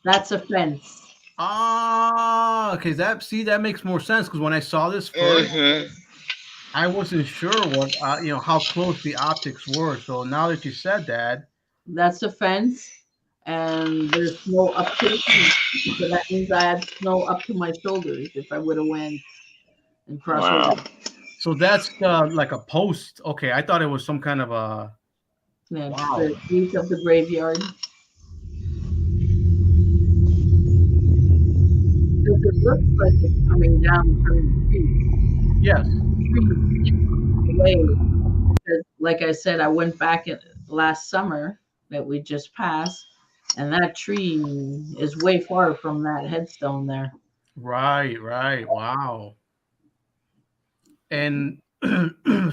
That's a fence. Okay. That makes more sense because when I saw this first, I wasn't sure what how close the optics were. So now that you said that, That's a fence, and there's snow up to the feet. So that means I had snow up to my shoulders if I would have went and crossed over. so that's like a post. Okay, I thought it was some kind of a. That's Wow. the gate of the graveyard. Because it looks like it's coming down from the tree. Yes. Away. Because, like I said, I went back last summer that we just passed, and that tree is way far from that headstone there. Right. Wow. And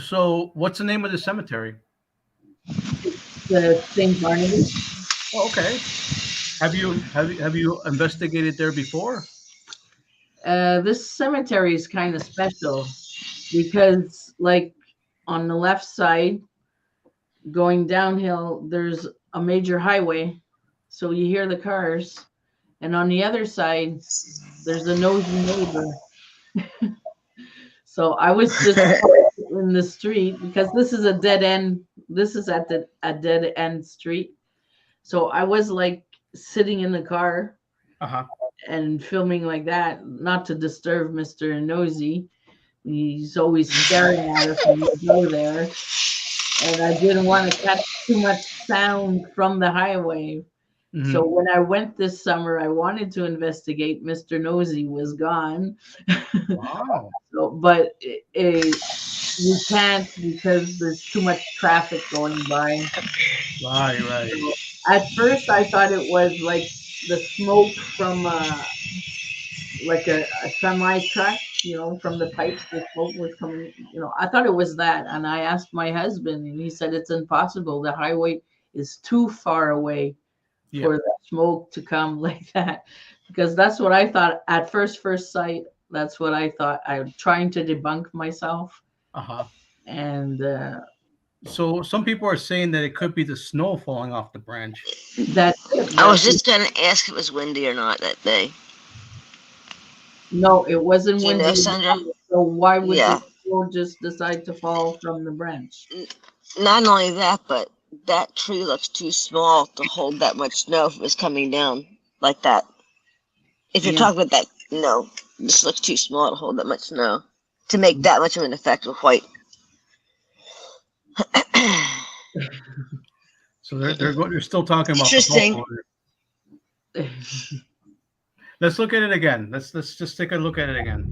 so, what's the name of the cemetery? The St. Barnabas. Oh, okay. Have you investigated there before? This cemetery is kind of special because, like, on the left side, going downhill, there's a major highway, so you hear the cars, and on the other side, there's a nosy neighbor. So I was just in the street because this is a dead end. This is at a dead end street. So I was like sitting in the car and filming like that, not to disturb Mr. Nosy. He's always staring at us when we go there. And I didn't want to catch too much sound from the highway. Mm-hmm. So when I went this summer, I wanted to investigate. Mr. Nosy was gone. Wow. But you can't because there's too much traffic going by. Right. So at first, I thought it was like the smoke from like a semi truck, from the pipes the smoke was coming. I thought it was that, and I asked my husband, and he said it's impossible. The highway is too far away for the smoke to come like that, because that's what I thought at first sight. That's what I thought. I'm trying to debunk myself. And so some people are saying that it could be the snow falling off the branch. I was just going to ask if it was windy or not that day. No, it wasn't windy. Know, Sandra? So why would the snow just decide to fall from the branch? Not only that, but that tree looks too small to hold that much snow if it was coming down like that. If you're talking about that, no, this looks too small to hold that much snow to make that much of an effect with white. So they're still talking about interesting. Let's look at it again. Let's just take a look at it again.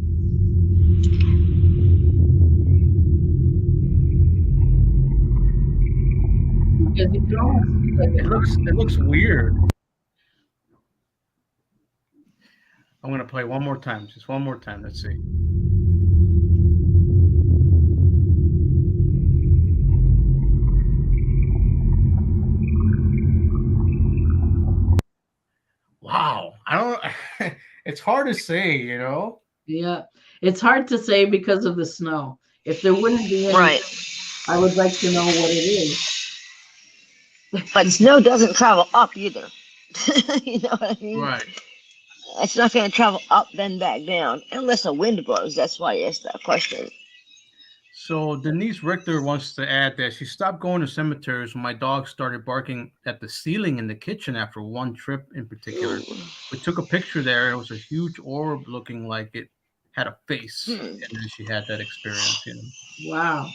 It looks weird. I'm gonna play one more time. Just one more time. Let's see. Wow. I don't it's hard to say, Yeah. It's hard to say because of the snow. If there wouldn't be any, I would like to know what it is. But snow doesn't travel up either. You know what I mean? Right. It's not going to travel up then back down unless a wind blows. That's why I asked that question. So Denise Richter wants to add that she stopped going to cemeteries when my dog started barking at the ceiling in the kitchen after one trip in particular. We took a picture there. It was a huge orb looking like it had a face. And then she had that experience. Wow.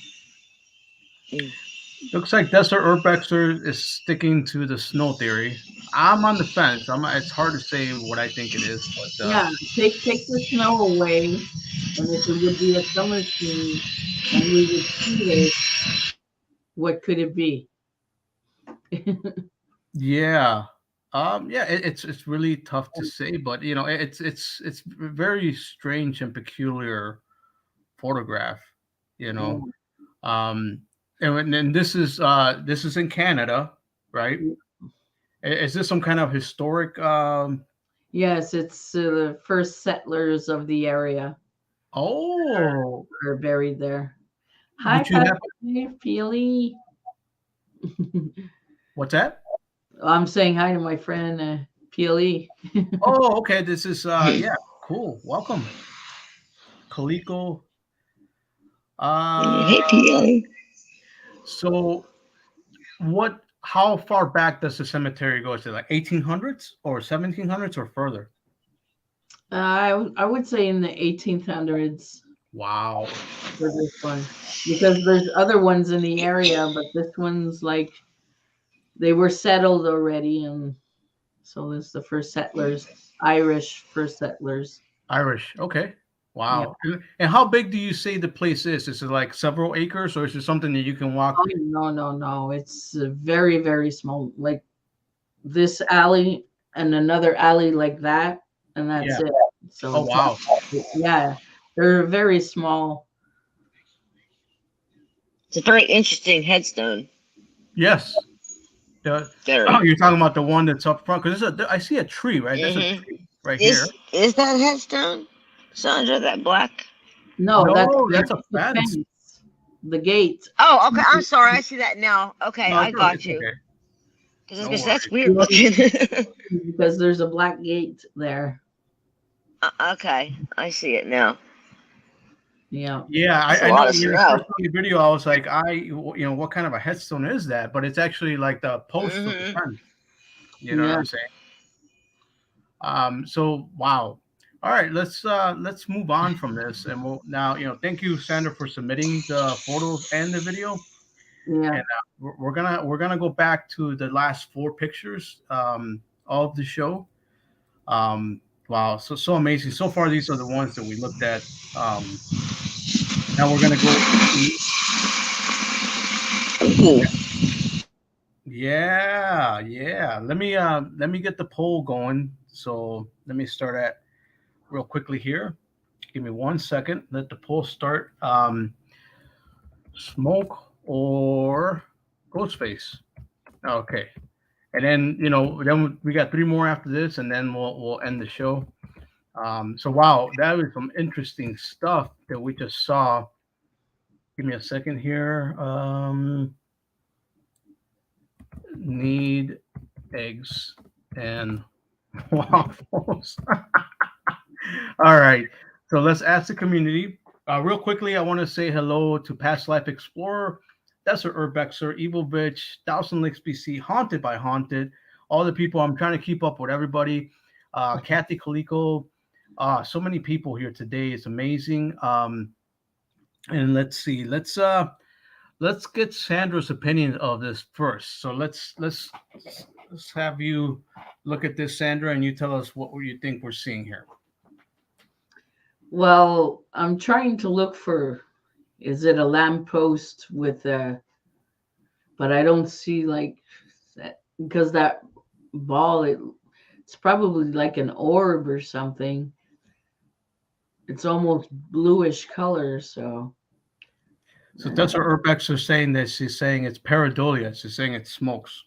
Looks like Desert Urbexer is sticking to the snow theory. I'm on the fence. It's hard to say what I think it is. But, take the snow away, and if it would be a summer scene, and we would see it, what could it be? It's really tough to say, but it's very strange and peculiar photograph. And this is in Canada, right? Is this some kind of historic? Yes, it's the first settlers of the area. Oh, are buried there. Hi, Peely. What's that? I'm saying hi to my friend Peely. Oh, okay. This is cool. Welcome, Kaliko. Hey, Peely. So, how far back does the cemetery go? Is it like 1800s or 1700s or further? I would say in the 1800s. Wow. For this one, because there's other ones in the area, but this one's like they were settled already, and so this is the first settlers, Irish first settlers. Irish, okay. Wow. Yeah. And how big do you say the place is? Is it like several acres, or is it something that you can walk? Oh, no. It's very, very small. Like this alley and another alley like that, and that's it. So wow. Yeah, they're very small. It's a very interesting headstone. Yes. You're talking about the one that's up front, because I see a tree, right? There's a tree right here. Is that headstone, Sandra? That black? No, that's a fence. The gate. Oh, okay. I'm sorry. I see that now. Okay, I got you. Because that's weird looking. Because there's a black gate there. Okay, I see it now. Yeah. I know. In the video, I was like, what kind of a headstone is that? But it's actually like the post of the fence. You know what I'm saying? So wow. All right, let's move on from this, and we'll now thank you, Sandra, for submitting the photos and the video. Yeah. And we're gonna go back to the last 4 pictures of the show. Wow, so amazing. So far, these are the ones that we looked at. Now we're gonna go. Yeah. Let me get the poll going. So let me start at. real quickly here. Give me 1 second. Let the poll start. Smoke or Ghostface? Okay. And then then we got 3 more after this, and then we'll end the show. So wow, that was some interesting stuff that we just saw. Give me a second here. Need eggs and waffles. All right. So let's ask the community. Real quickly, I want to say hello to Past Life Explorer, Desert Urbexer, Evil Bitch, Thousand Lakes BC, Haunted by Haunted, all the people. I'm trying to keep up with everybody. Kathy Kaliko, so many people here today. It's amazing. And let's see. Let's get Sandra's opinion of this first. So let's have you look at this, Sandra, and you tell us what you think we're seeing here. Well, I'm trying to look for, is it a lamppost with a, but I don't see like that, because that ball, it's probably like an orb or something. It's almost bluish color, so. So that's what Urbex is saying, that she's saying it's pareidolia. She's saying it smokes.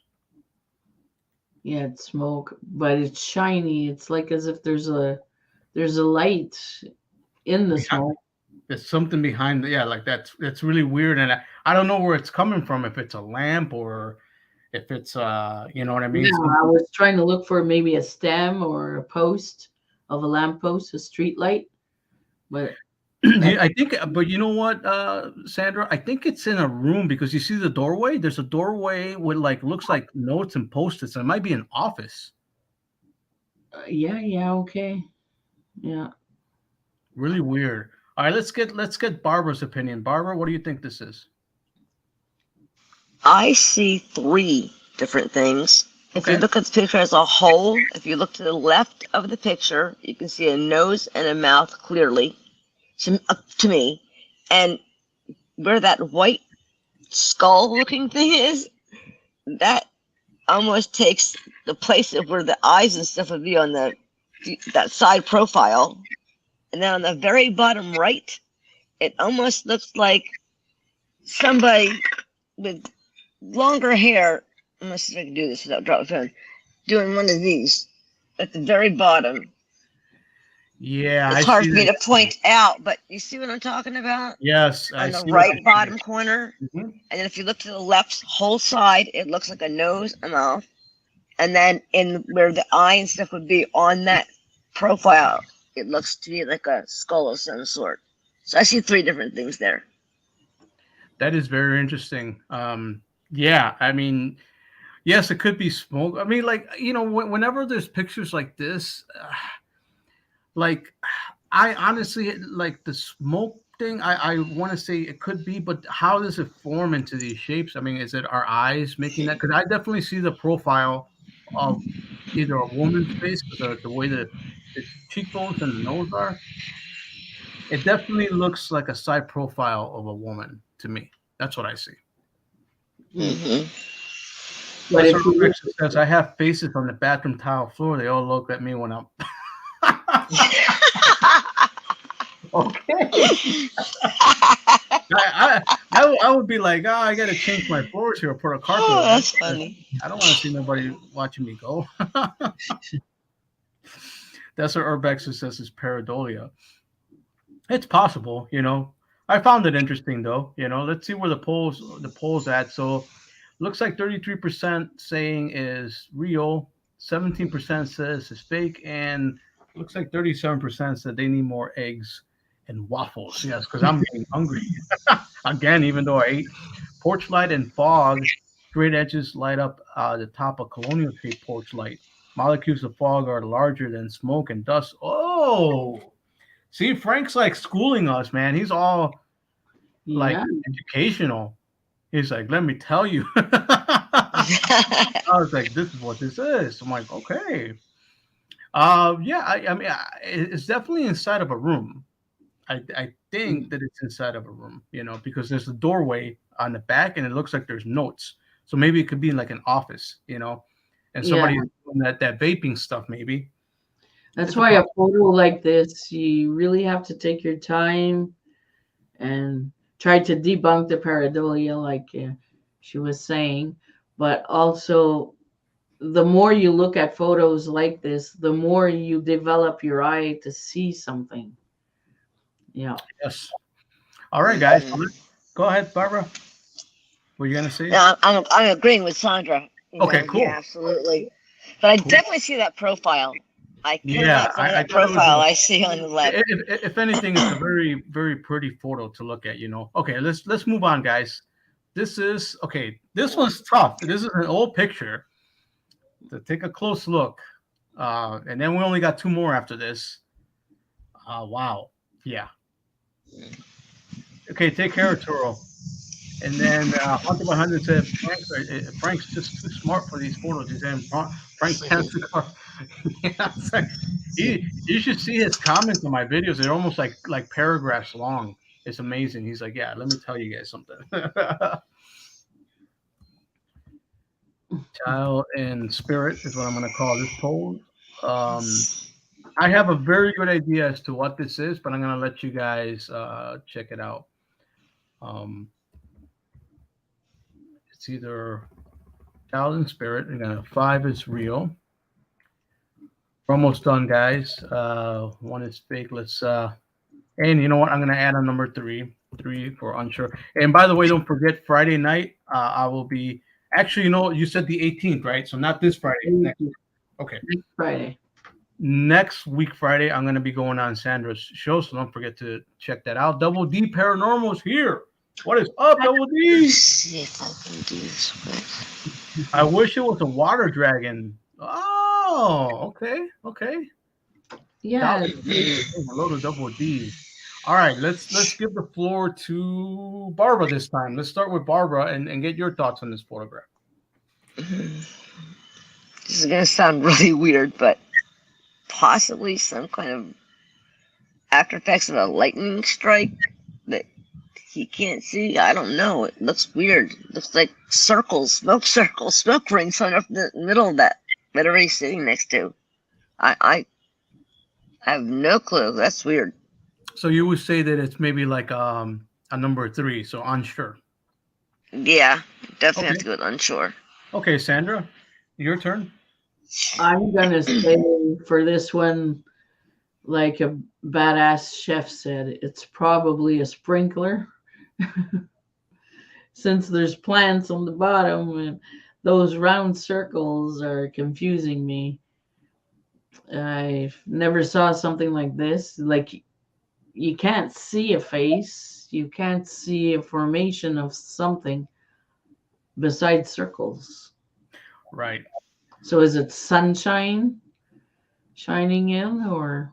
Yeah, it's smoke, but it's shiny. It's like as if there's a light in the smoke. There's something behind the, yeah, like that's really weird, and I don't know where it's coming from, if it's a lamp or if it's you know what I mean? Yeah, I was trying to look for maybe a stem or a post of a lamp post, a street light, but I think, but you know what, Sandra, I think it's in a room, because you see the doorway. There's a doorway with like, looks like notes and post-its, and it might be an office. Yeah, okay, yeah. Really weird. All right, let's get Barbara's opinion. Barbara, what do you think this is? I see 3 different things. If you look at the picture as a whole, if you look to the left of the picture, you can see a nose and a mouth clearly, to me. And where that white skull-looking thing is, that almost takes the place of where the eyes and stuff would be on that side profile. And then on the very bottom right, it almost looks like somebody with longer hair. I'm gonna see if I can do this without dropping the phone. Doing one of these at the very bottom. Yeah, it's hard for me to point out, but you see what I'm talking about? Yes, on the right bottom corner. And then if you look to the left whole side, it looks like a nose, a mouth, and then in where the eye and stuff would be on that profile, it looks to me like a skull of some sort. So I see 3 different things there. That is very interesting. Yeah, I mean, yes, it could be smoke. I mean, like, whenever there's pictures like this, like, I honestly, like the smoke thing, I want to say it could be, but how does it form into these shapes? I mean, is it our eyes making that? Because I definitely see the profile of either a woman's face, the way the cheekbones and the nose are. It definitely looks like a side profile of a woman to me. That's what I see. But if Richard says, I have faces on the bathroom tile floor, they all look at me when I'm okay. I would be like, I gotta change my floors here or put a carpet. Oh, that's funny. I don't want to see nobody watching me go. That's what Urbex says is pareidolia. It's possible, I found it interesting though. Let's see where the polls at. So looks like 33% saying is real, 17% says it's fake, and looks like 37% said they need more eggs and waffles. Yes, because I'm getting hungry again, even though I ate. Porch light and fog, straight edges light up the top of colonial shaped porch light. Molecules of fog are larger than smoke and dust. Oh, see, Frank's like schooling us, man. He's all like educational. He's like, let me tell you. I was like, this is what this is. I'm like, okay. Yeah, I mean, it's definitely inside of a room. I think that it's inside of a room, because there's a doorway on the back and it looks like there's notes. So maybe it could be in like an office, and somebody doing that vaping stuff maybe. That's why a photo like this, you really have to take your time and try to debunk the pareidolia, like she was saying. But also, the more you look at photos like this, the more you develop your eye to see something. Yeah. Yes. All right, guys. Go ahead, Barbara. What are you gonna say? Yeah, I'm agreeing with Sandra. Okay, cool. Yeah, absolutely. But I Cool. definitely see that profile. I Yeah, cannot find I that thought it was profile I see on the left. if anything, it's a very, very pretty photo to look at, you know. Okay, let's move on, guys. This is okay. This one's tough. This is an old picture. To take a close look, and then we only got two more after this. Wow. Yeah. Okay, take care, Toro. And then Hunter 100 said Frank's just too smart for these photos. He's saying Frank pants the car. Yeah, it's like, you should see his comments on my videos. They're almost like paragraphs long. It's amazing. He's like, yeah, let me tell you guys something. Child in spirit is what I'm going to call this pose. I have a very good idea as to what this is, but I'm going to let you guys check it out. It's either child in spirit, and 5 is real. We're almost done, guys. 1 is fake. Let's and you know what? I'm gonna add a number 3 for unsure. And by the way, don't forget Friday night. I will be actually. You know, you said the 18th, right? So not this Friday. Next. Okay. Next Friday. Next week Friday, I'm gonna be going on Sandra's show, so don't forget to check that out. Double D Paranormal's here. What is up, Double D? See if I can do this quick. I wish it was a water dragon. Oh, okay. Yeah. Hello to Double D. All right, let's give the floor to Barbara this time. Let's start with Barbara and get your thoughts on this photograph. This is gonna sound really weird, but possibly some kind of after effects of a lightning strike that he can't see. I don't know. It looks weird. It looks like circles, smoke rings on the middle of that everybody's sitting next to. I have no clue. That's weird. So you would say that it's maybe like a number 3, so unsure. Yeah, definitely have to go with unsure. Okay, Sandra, your turn. I'm gonna say for this one, like a badass chef said, it's probably a sprinkler. Since there's plants on the bottom and those round circles are confusing me. I never saw something like this. Like, you can't see a face, you can't see a formation of something besides circles. Right. So is it sunshine shining in, or?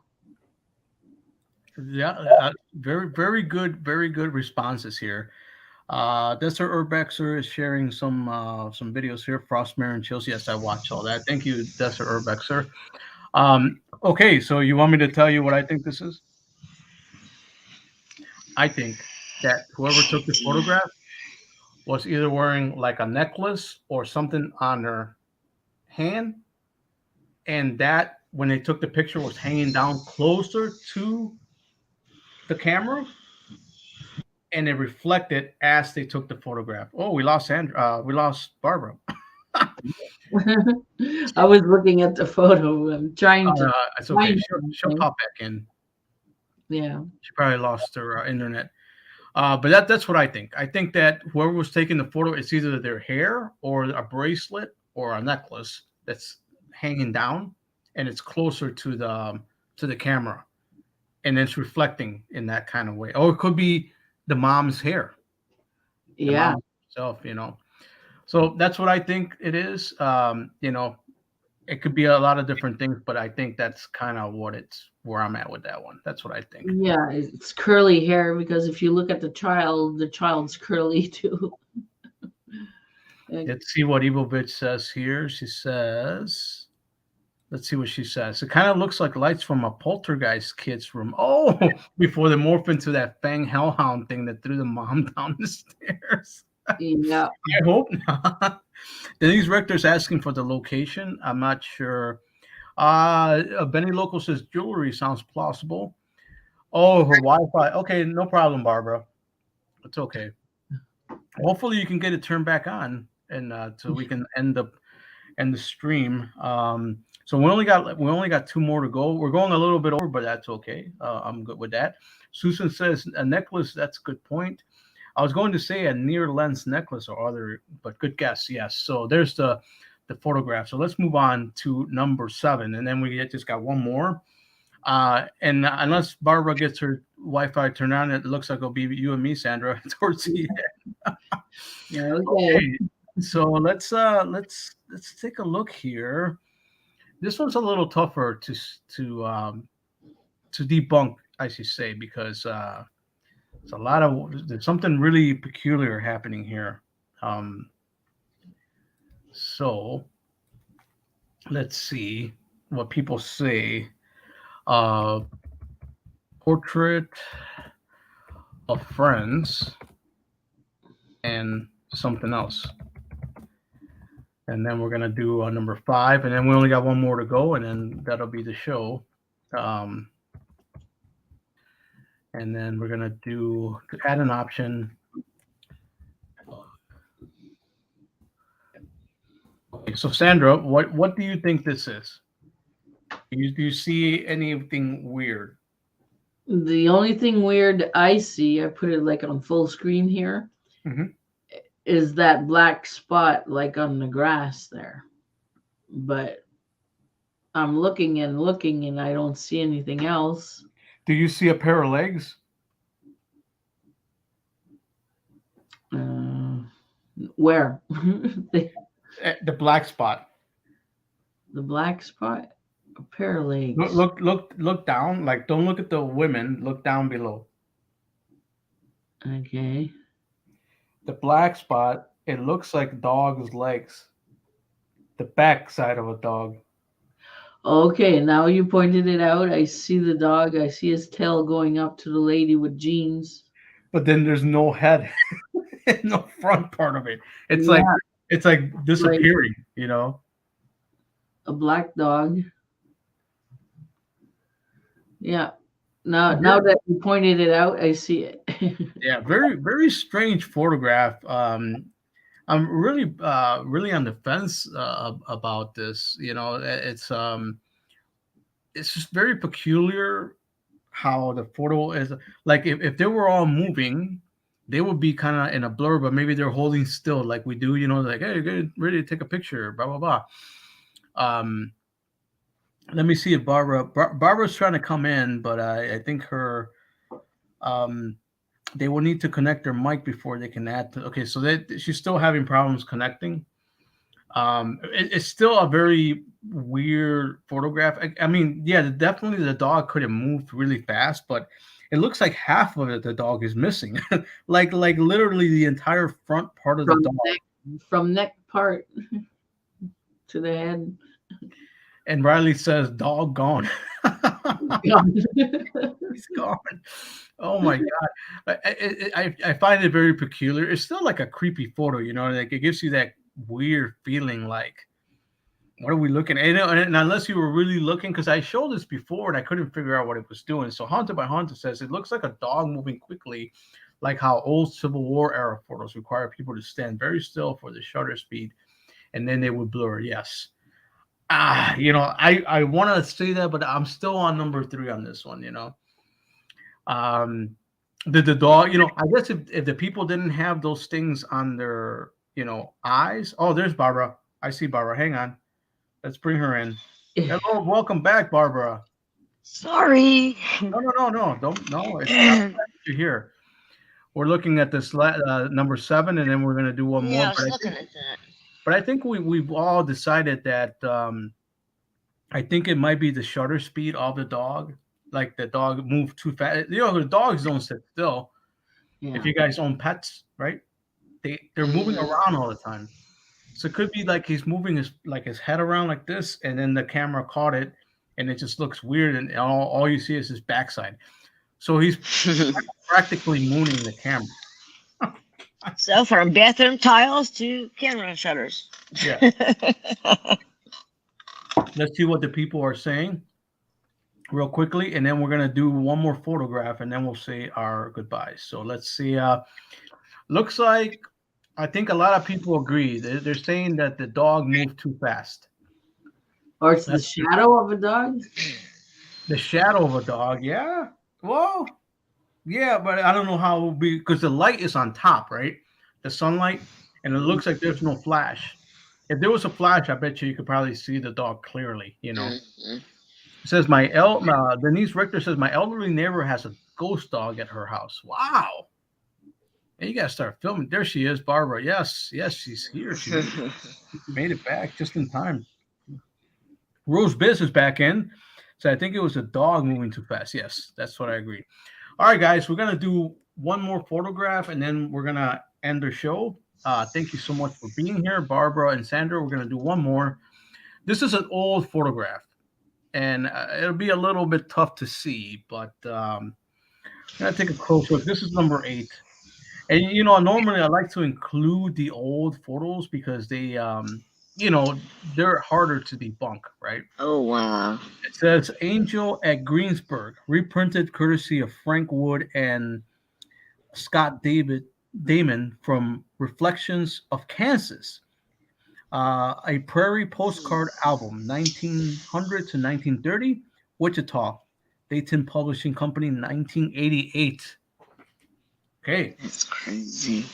Yeah, very good responses here. Desert Urbexer is sharing some videos here. Frostmare and Chills. Yes, I watched all that. Thank you, Desert Urbexer. Okay, so you want me to tell you what I think this is? I think that whoever took the photograph was either wearing like a necklace or something on their hand, and that when they took the picture was hanging down closer to the camera, and it reflected as they took the photograph. Oh, we lost Sandra. We lost Barbara. I was looking at the photo. I'm trying to. It's okay. She'll pop back in. Yeah. She probably lost her internet. But that's what I think. I think that whoever was taking the photo, it's either their hair or a bracelet or a necklace that's hanging down, and it's closer to the camera, and it's reflecting in that kind of way. Or it could be the mom's hair. Yeah. Mom herself, you know. So that's what I think it is. You know, it could be a lot of different things, but I think that's kind of where I'm at with that one. That's what I think. Yeah, it's curly hair because if you look at the child's curly too. Let's see what Evil Bitch says here. She says, let's see what she says. It kind of looks like lights from a poltergeist kid's room. Oh, before they morph into that Fang Hellhound thing that threw the mom down the stairs. Yeah. I hope not. Denise Richter's asking for the location. I'm not sure. Benny Local says jewelry sounds plausible. Oh, her Wi-Fi. Okay, no problem, Barbara. It's okay. Hopefully, you can get it turned back on, and so we can end the stream. So we only got two more to go. We're going a little bit over, but that's okay. I'm good with that. Susan says a necklace. That's a good point. I was going to say a near lens necklace or other, but good guess. Yes. So there's the photograph. So let's move on to number 7, and then we just got one more. And unless Barbara gets her Wi-Fi turned on, it looks like it'll be you and me, Sandra, towards the end. Okay. So let's take a look here. This one's a little tougher to debunk, I should say, because it's a lot of there's something really peculiar happening here. So let's see what people say. Portrait of friends and something else. And then we're going to do number 5, and then we only got one more to go, and then that'll be the show. And then we're going to add an option. Okay, so Sandra, what do you think this is? Do you see anything weird? The only thing weird I see, I put it like on full screen here, is that black spot like on the grass there. But I'm looking and I don't see anything else. Do you see a pair of legs? Where? The black spot. The black spot? A pair of legs. Look down. Like, don't look at the women. Look down below. Okay. The black spot, it looks like dog's legs. The back side of a dog. Okay, now you pointed it out. I see the dog. I see his tail going up to the lady with jeans. But then there's no head. No front part of it. It's like disappearing, you know. A black dog. Yeah. Now that you pointed it out, I see it. Yeah, very, very strange photograph. I'm really on the fence about this. You know, it's just very peculiar how the photo is. Like if they were all moving, they would be kind of in a blur, but maybe they're holding still, like we do. You know, like, hey, you're ready to take a picture, blah blah blah. Let me see if Barbara's trying to come in, but I think her they will need to connect their mic before they can add. Okay, so she's still having problems connecting. It's still a very weird photograph. I mean, yeah, definitely the dog could have moved really fast, but it looks like half of it the dog is missing, like literally the entire front part of the dog, from neck part to the head. And Riley says, "Dog gone." He's gone. Oh my god! I find it very peculiar. It's still like a creepy photo, you know. Like it gives you that weird feeling, like, what are we looking at? And unless you were really looking, because I showed this before and I couldn't figure out what it was doing. So Haunted by Haunted says it looks like a dog moving quickly, like how old Civil War era photos require people to stand very still for the shutter speed, and then they would blur. Yes. You know, I want to say that, but I'm still on number 3 on this one, you know. The dog, you know, I guess if the people didn't have those things on their, you know, eyes. Oh, there's Barbara. I see Barbara. Hang on. Let's bring her in. Hello, welcome back, Barbara. Sorry. No. Don't, no. It's not you're here. We're looking at this number 7, and then we're going to do one more. I was looking at that. But I think we've all decided that I think it might be the shutter speed of the dog. Like the dog moved too fast. You know, the dogs don't sit still. Yeah. If you guys own pets, right? They're moving around all the time. So it could be like he's moving his head around like this, and then the camera caught it, and it just looks weird, and all you see is his backside. So he's practically mooning the camera. So from bathroom tiles to camera shutters. Yeah. let's see what the people are saying real quickly, and then we're gonna do one more photograph, and then we'll say our goodbyes. So let's see. Looks like I think a lot of people agree. They're saying that the dog moved too fast. Or it's the That's shadow of a dog. the shadow of a dog. Yeah. Well, yeah, but I don't know how it will be because the light is on top, right? The sunlight, and it looks like there's no flash. If there was a flash, I bet you could probably see the dog clearly. Mhm. It says Denise Richter says my elderly neighbor has a ghost dog at her house. Wow. Hey, you gotta start filming. There she is, Barbara. Yes, yes, she's here. She made it back just in time. Rose Biz is back in. So I think it was a dog moving too fast. Yes, that's what I agree. All right, guys, we're gonna do one more photograph and then we're gonna end the show. Thank you so much for being here, Barbara and Sandra. We're gonna do one more. This is an old photograph, and it'll be a little bit tough to see, but I'm gonna take a close look. This is number 8. And normally I like to include the old photos because they're harder to debunk, right? Oh wow. It says Angel at Greensburg, reprinted courtesy of Frank Wood and Scott Damon from Reflections of Kansas, a Prairie Postcard album, 1900 to 1930, Wichita, Dayton Publishing Company, 1988. Okay, That's crazy.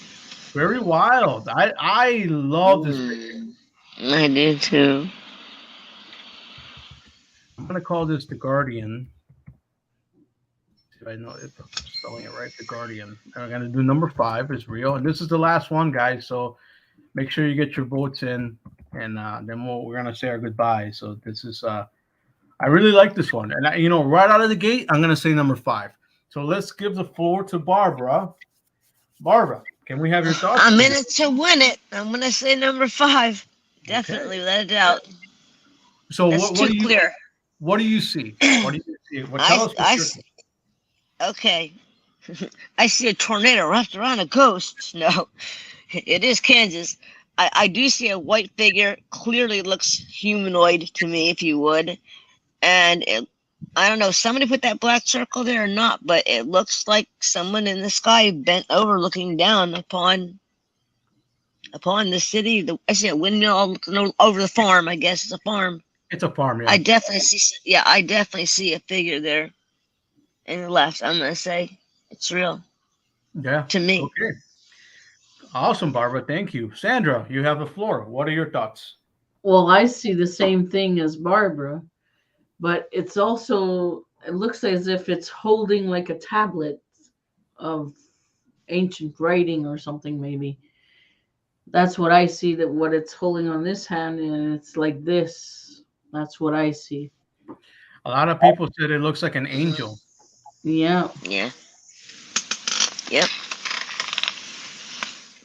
very wild. I love this picture. I do too. I'm gonna call this the Guardian. See if I know if I'm spelling it right. The Guardian. I'm gonna do number 5 is real, and this is the last one, guys. So make sure you get your votes in, and then we're gonna say our goodbye. So this is I really like this one, and right out of the gate, I'm gonna say number 5. So let's give the floor to Barbara. Barbara, can we have your thoughts? I'm in it to win it. I'm gonna say number 5. Definitely, without a doubt. So That's what too do you clear. What do you see? What do you see? Well, tell us what you're seeing. Okay. I see a tornado wrapped around a ghost. No, it is Kansas. I do see a white figure. Clearly looks humanoid to me, if you would. And I don't know, somebody put that black circle there or not, but it looks like someone in the sky bent over looking down upon the city. I see a windmill over the farm. I guess it's a farm. It's a farm, yeah. I definitely see a figure there in the left. I'm gonna say it's real. Yeah. To me. Okay. Awesome, Barbara. Thank you. Sandra, you have the floor. What are your thoughts? Well, I see the same thing as Barbara, but it looks as if it's holding like a tablet of ancient writing or something, maybe. That's what I see, that what it's holding on this hand, and it's like this. That's what I see. A lot of people said it looks like an angel. Yeah. Yeah. Yep.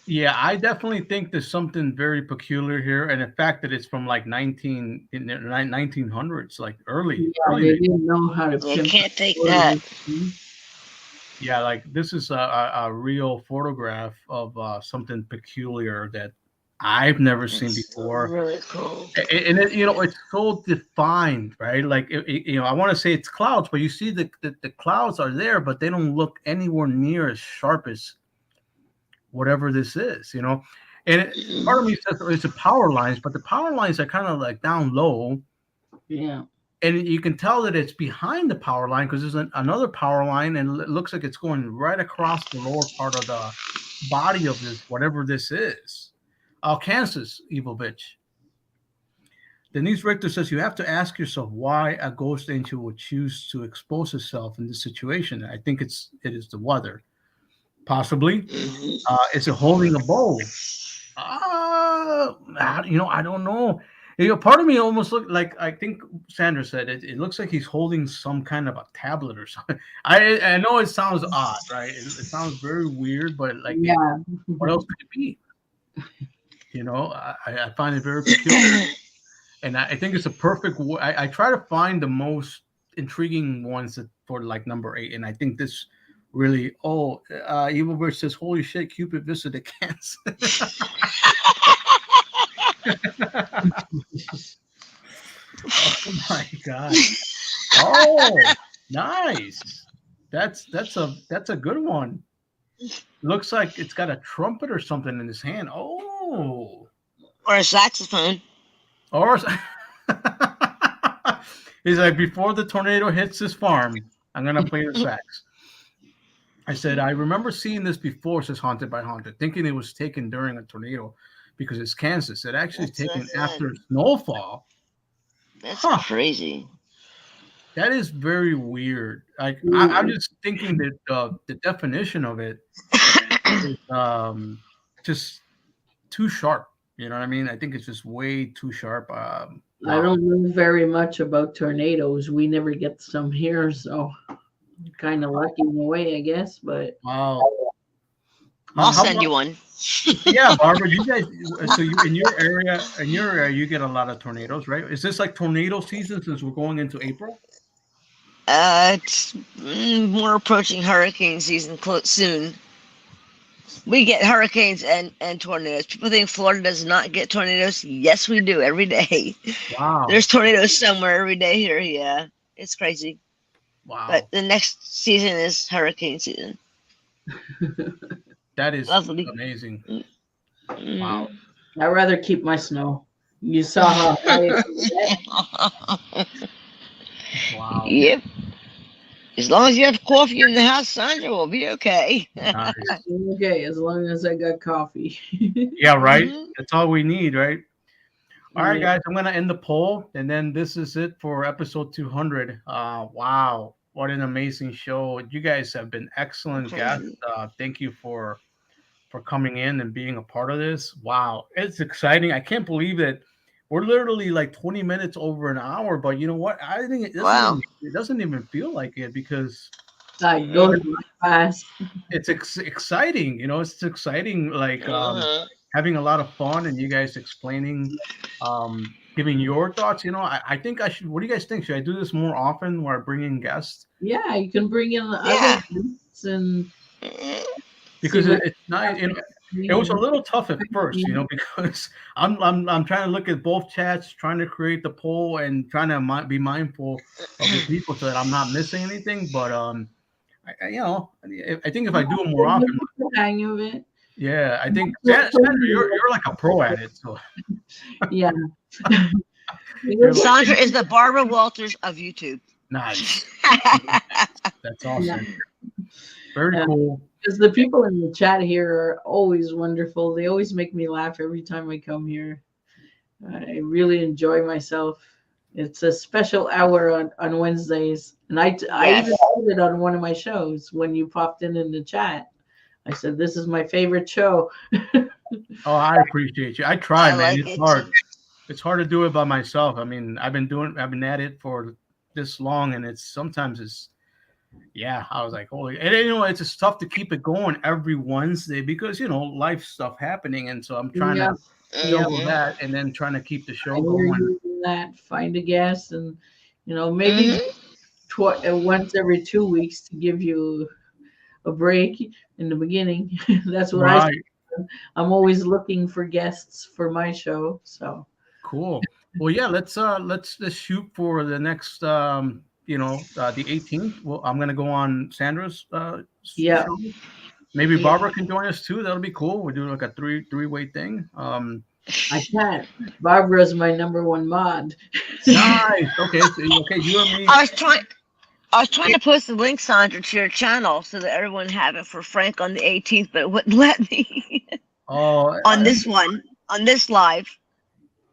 Yeah, I definitely think there's something very peculiar here, and the fact that it's from like 1900s, like early. Yeah, early they didn't know how to. You can't take that. Yeah, like this is a real photograph of something peculiar that I've never seen before. Really cool. And it's so defined, right? Like I want to say it's clouds, but you see the clouds are there, but they don't look anywhere near as sharp as whatever this is, And part of me says it's a power lines, but the power lines are kind of like down low. Yeah. And you can tell that it's behind the power line because there's another power line, and it looks like it's going right across the lower part of the body of this, whatever this is. Kansas, Evil Bitch. Denise Richter says you have to ask yourself why a ghost angel would choose to expose itself in this situation. I think it is the weather. Possibly. Is it holding a bow? I don't know. Part of me almost looked like, I think Sandra said it looks like he's holding some kind of a tablet or something. I know it sounds odd, right? It sounds very weird, but like, yeah. What else could it be? I find it very peculiar. And I think it's a perfect. I try to find the most intriguing ones for like number 8, and I think this really. Evil Bird says, "Holy shit, Cupid visited Kansas." Oh my God. Oh, nice. That's a good one. Looks like it's got a trumpet or something in his hand. Oh. Or a saxophone. Or he's like, before the tornado hits this farm, I'm gonna play the sax. I said, I remember seeing this before, says Haunted by Haunted, thinking it was taken during a tornado because it's Kansas. It actually is taken after snowfall. That's crazy. That is very weird. Like I'm just thinking that the definition of it is just too sharp. You know what I mean? I think it's just way too sharp. I don't know very much about tornadoes. We never get some here, so kind of lucky in a way, I guess. But wow, I'll send you one. Yeah, Barbara, you guys. So you in your area, you get a lot of tornadoes, right? Is this like tornado season since we're going into April? It's more approaching hurricane season soon. We get hurricanes and tornadoes. People think Florida does not get tornadoes. Yes, we do every day. Wow. There's tornadoes somewhere every day here. Yeah, it's crazy. Wow. But the next season is hurricane season. That is lovely. Amazing. Mm. Wow. I'd rather keep my snow. You saw how high it Wow. Yep. As long as you have coffee in the house, Sandra will be okay. Nice. Okay, as long as I got coffee. Yeah, right? Mhm. That's all we need, right? All right, Yeah. guys, I'm going to end the poll, and then this is it for episode 200. Wow, what an amazing show. You guys have been excellent guests. Thank you for coming in and being a part of this. Wow, it's exciting. I can't believe that we're literally like 20 minutes over an hour, but you know what? I think it doesn't even feel like it because I go fast. it's exciting. You know, it's exciting, like having a lot of fun and you guys explaining, giving your thoughts. You know, I think I should. What do you guys think? Should I do this more often where I bring in guests? Yeah, you can bring in other guests and because it's not. You know, it was a little tough at first, you know, because I'm trying to look at both chats, trying to create the poll, and trying to be mindful of the people so that I'm not missing anything. But you know, I think if I do it more often, hang of it. Yeah, I think Sandra, you're like a pro at it. So yeah, Sandra is the Barbara Walters of YouTube. Nice. That's awesome. Yeah. Very cool. Because the people in the chat here are always wonderful. They always make me laugh every time I come here. I really enjoy myself. It's a special hour on Wednesdays. And I even said it on one of my shows when you popped in the chat. I said, this is my favorite show. Oh, I appreciate you. I try, man. It's hard. It's hard to do it by myself. I mean, I've been at it for this long, and sometimes I was like, holy, and you know, it's just tough to keep it going every Wednesday because, you know, life stuff happening. And so I'm trying to juggle that and then trying to keep the show going. Find a guest and, you know, maybe once every 2 weeks to give you a break in the beginning. That's what I'm always looking for guests for my show. So cool. Well, yeah, let's shoot for the next you know, the 18th. Well, I'm gonna go on Sandra's show. Maybe Barbara can join us too. That'll be cool. We're doing like a three-way thing. I can't. Barbara's my #1 mod. Nice. Okay. Okay. You and me. I was trying to post the link, Sandra, to your channel so that everyone have it for Frank on the 18th, but it wouldn't let me. Oh. On this live.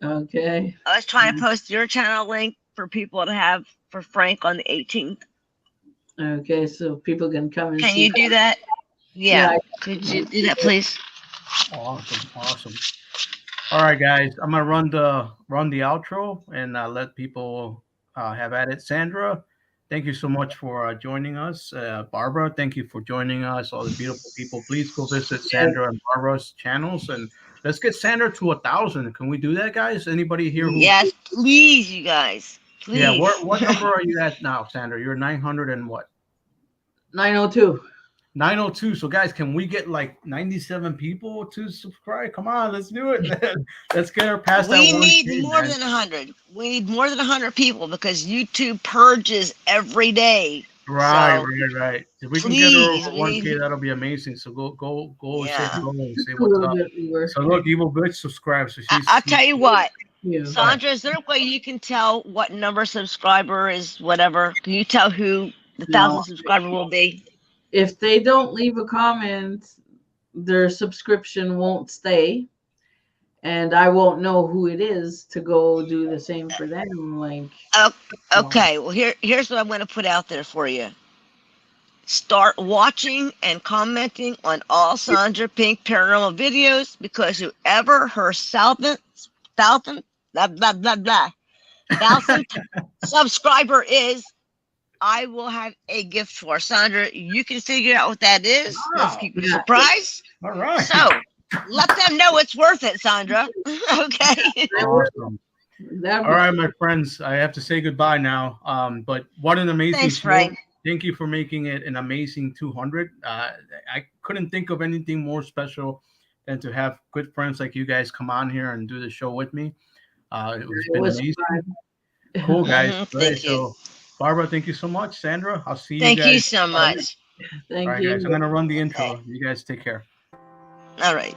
Okay. I was trying to post your channel link for people to have for Frank on the 18th. Okay, so people can come and Can you do that? Yeah. Could you do that, please? Awesome. All right, guys. I'm gonna run the outro and let people have at it. Sandra, thank you so much for joining us. Barbara, thank you for joining us. All the beautiful people, please go visit Sandra and Barbara's channels and let's get Sandra to 1,000. Can we do that, guys? Anybody here? Yes, please, you guys. Please. Yeah. What number are you at now, Sandra? You're 900 and what? 902. 902. So guys, can we get like 97 people to subscribe? Come on, let's do it. Let's get her past that. We need 1K, more man. than 100. We need more than 100 people because YouTube purges every day. Right, So, right. If we can get her please, over we 1K, need. that'll be amazing. So go say Yeah. hello and say A what's little up. bit more. So look, Evil Bitch subscribe. So I'll tell you what, Yeah. Sandra, is there a way you can tell what number subscriber is whatever? Can you tell who the No. 1,000 subscriber will be? If they don't leave a comment, their subscription won't stay, and I won't know who it is to go do the same for them. Like, Okay, well here's what I'm going to put out there for you. Start watching and commenting on all Sandra Pink Paranormal videos, because whoever her thousandth subscriber is, I will have a gift for. Sandra, you can figure out what that is. Let's keep it a surprise. All right. So let them know it's worth it, Sandra. Okay. Awesome. All right, my friends, I have to say goodbye now. But what an amazing Thanks, show. Frank. Thank you for making it an amazing 200. I couldn't think of anything more special than to have good friends like you guys come on here and do the show with me. It was amazing. Fun. Cool, guys. Thank you. So, Barbara, thank you so much. Sandra, I'll see you Thank guys. you so much. Thank All right, you. guys, I'm going to run the intro. Okay. You guys take care. All right.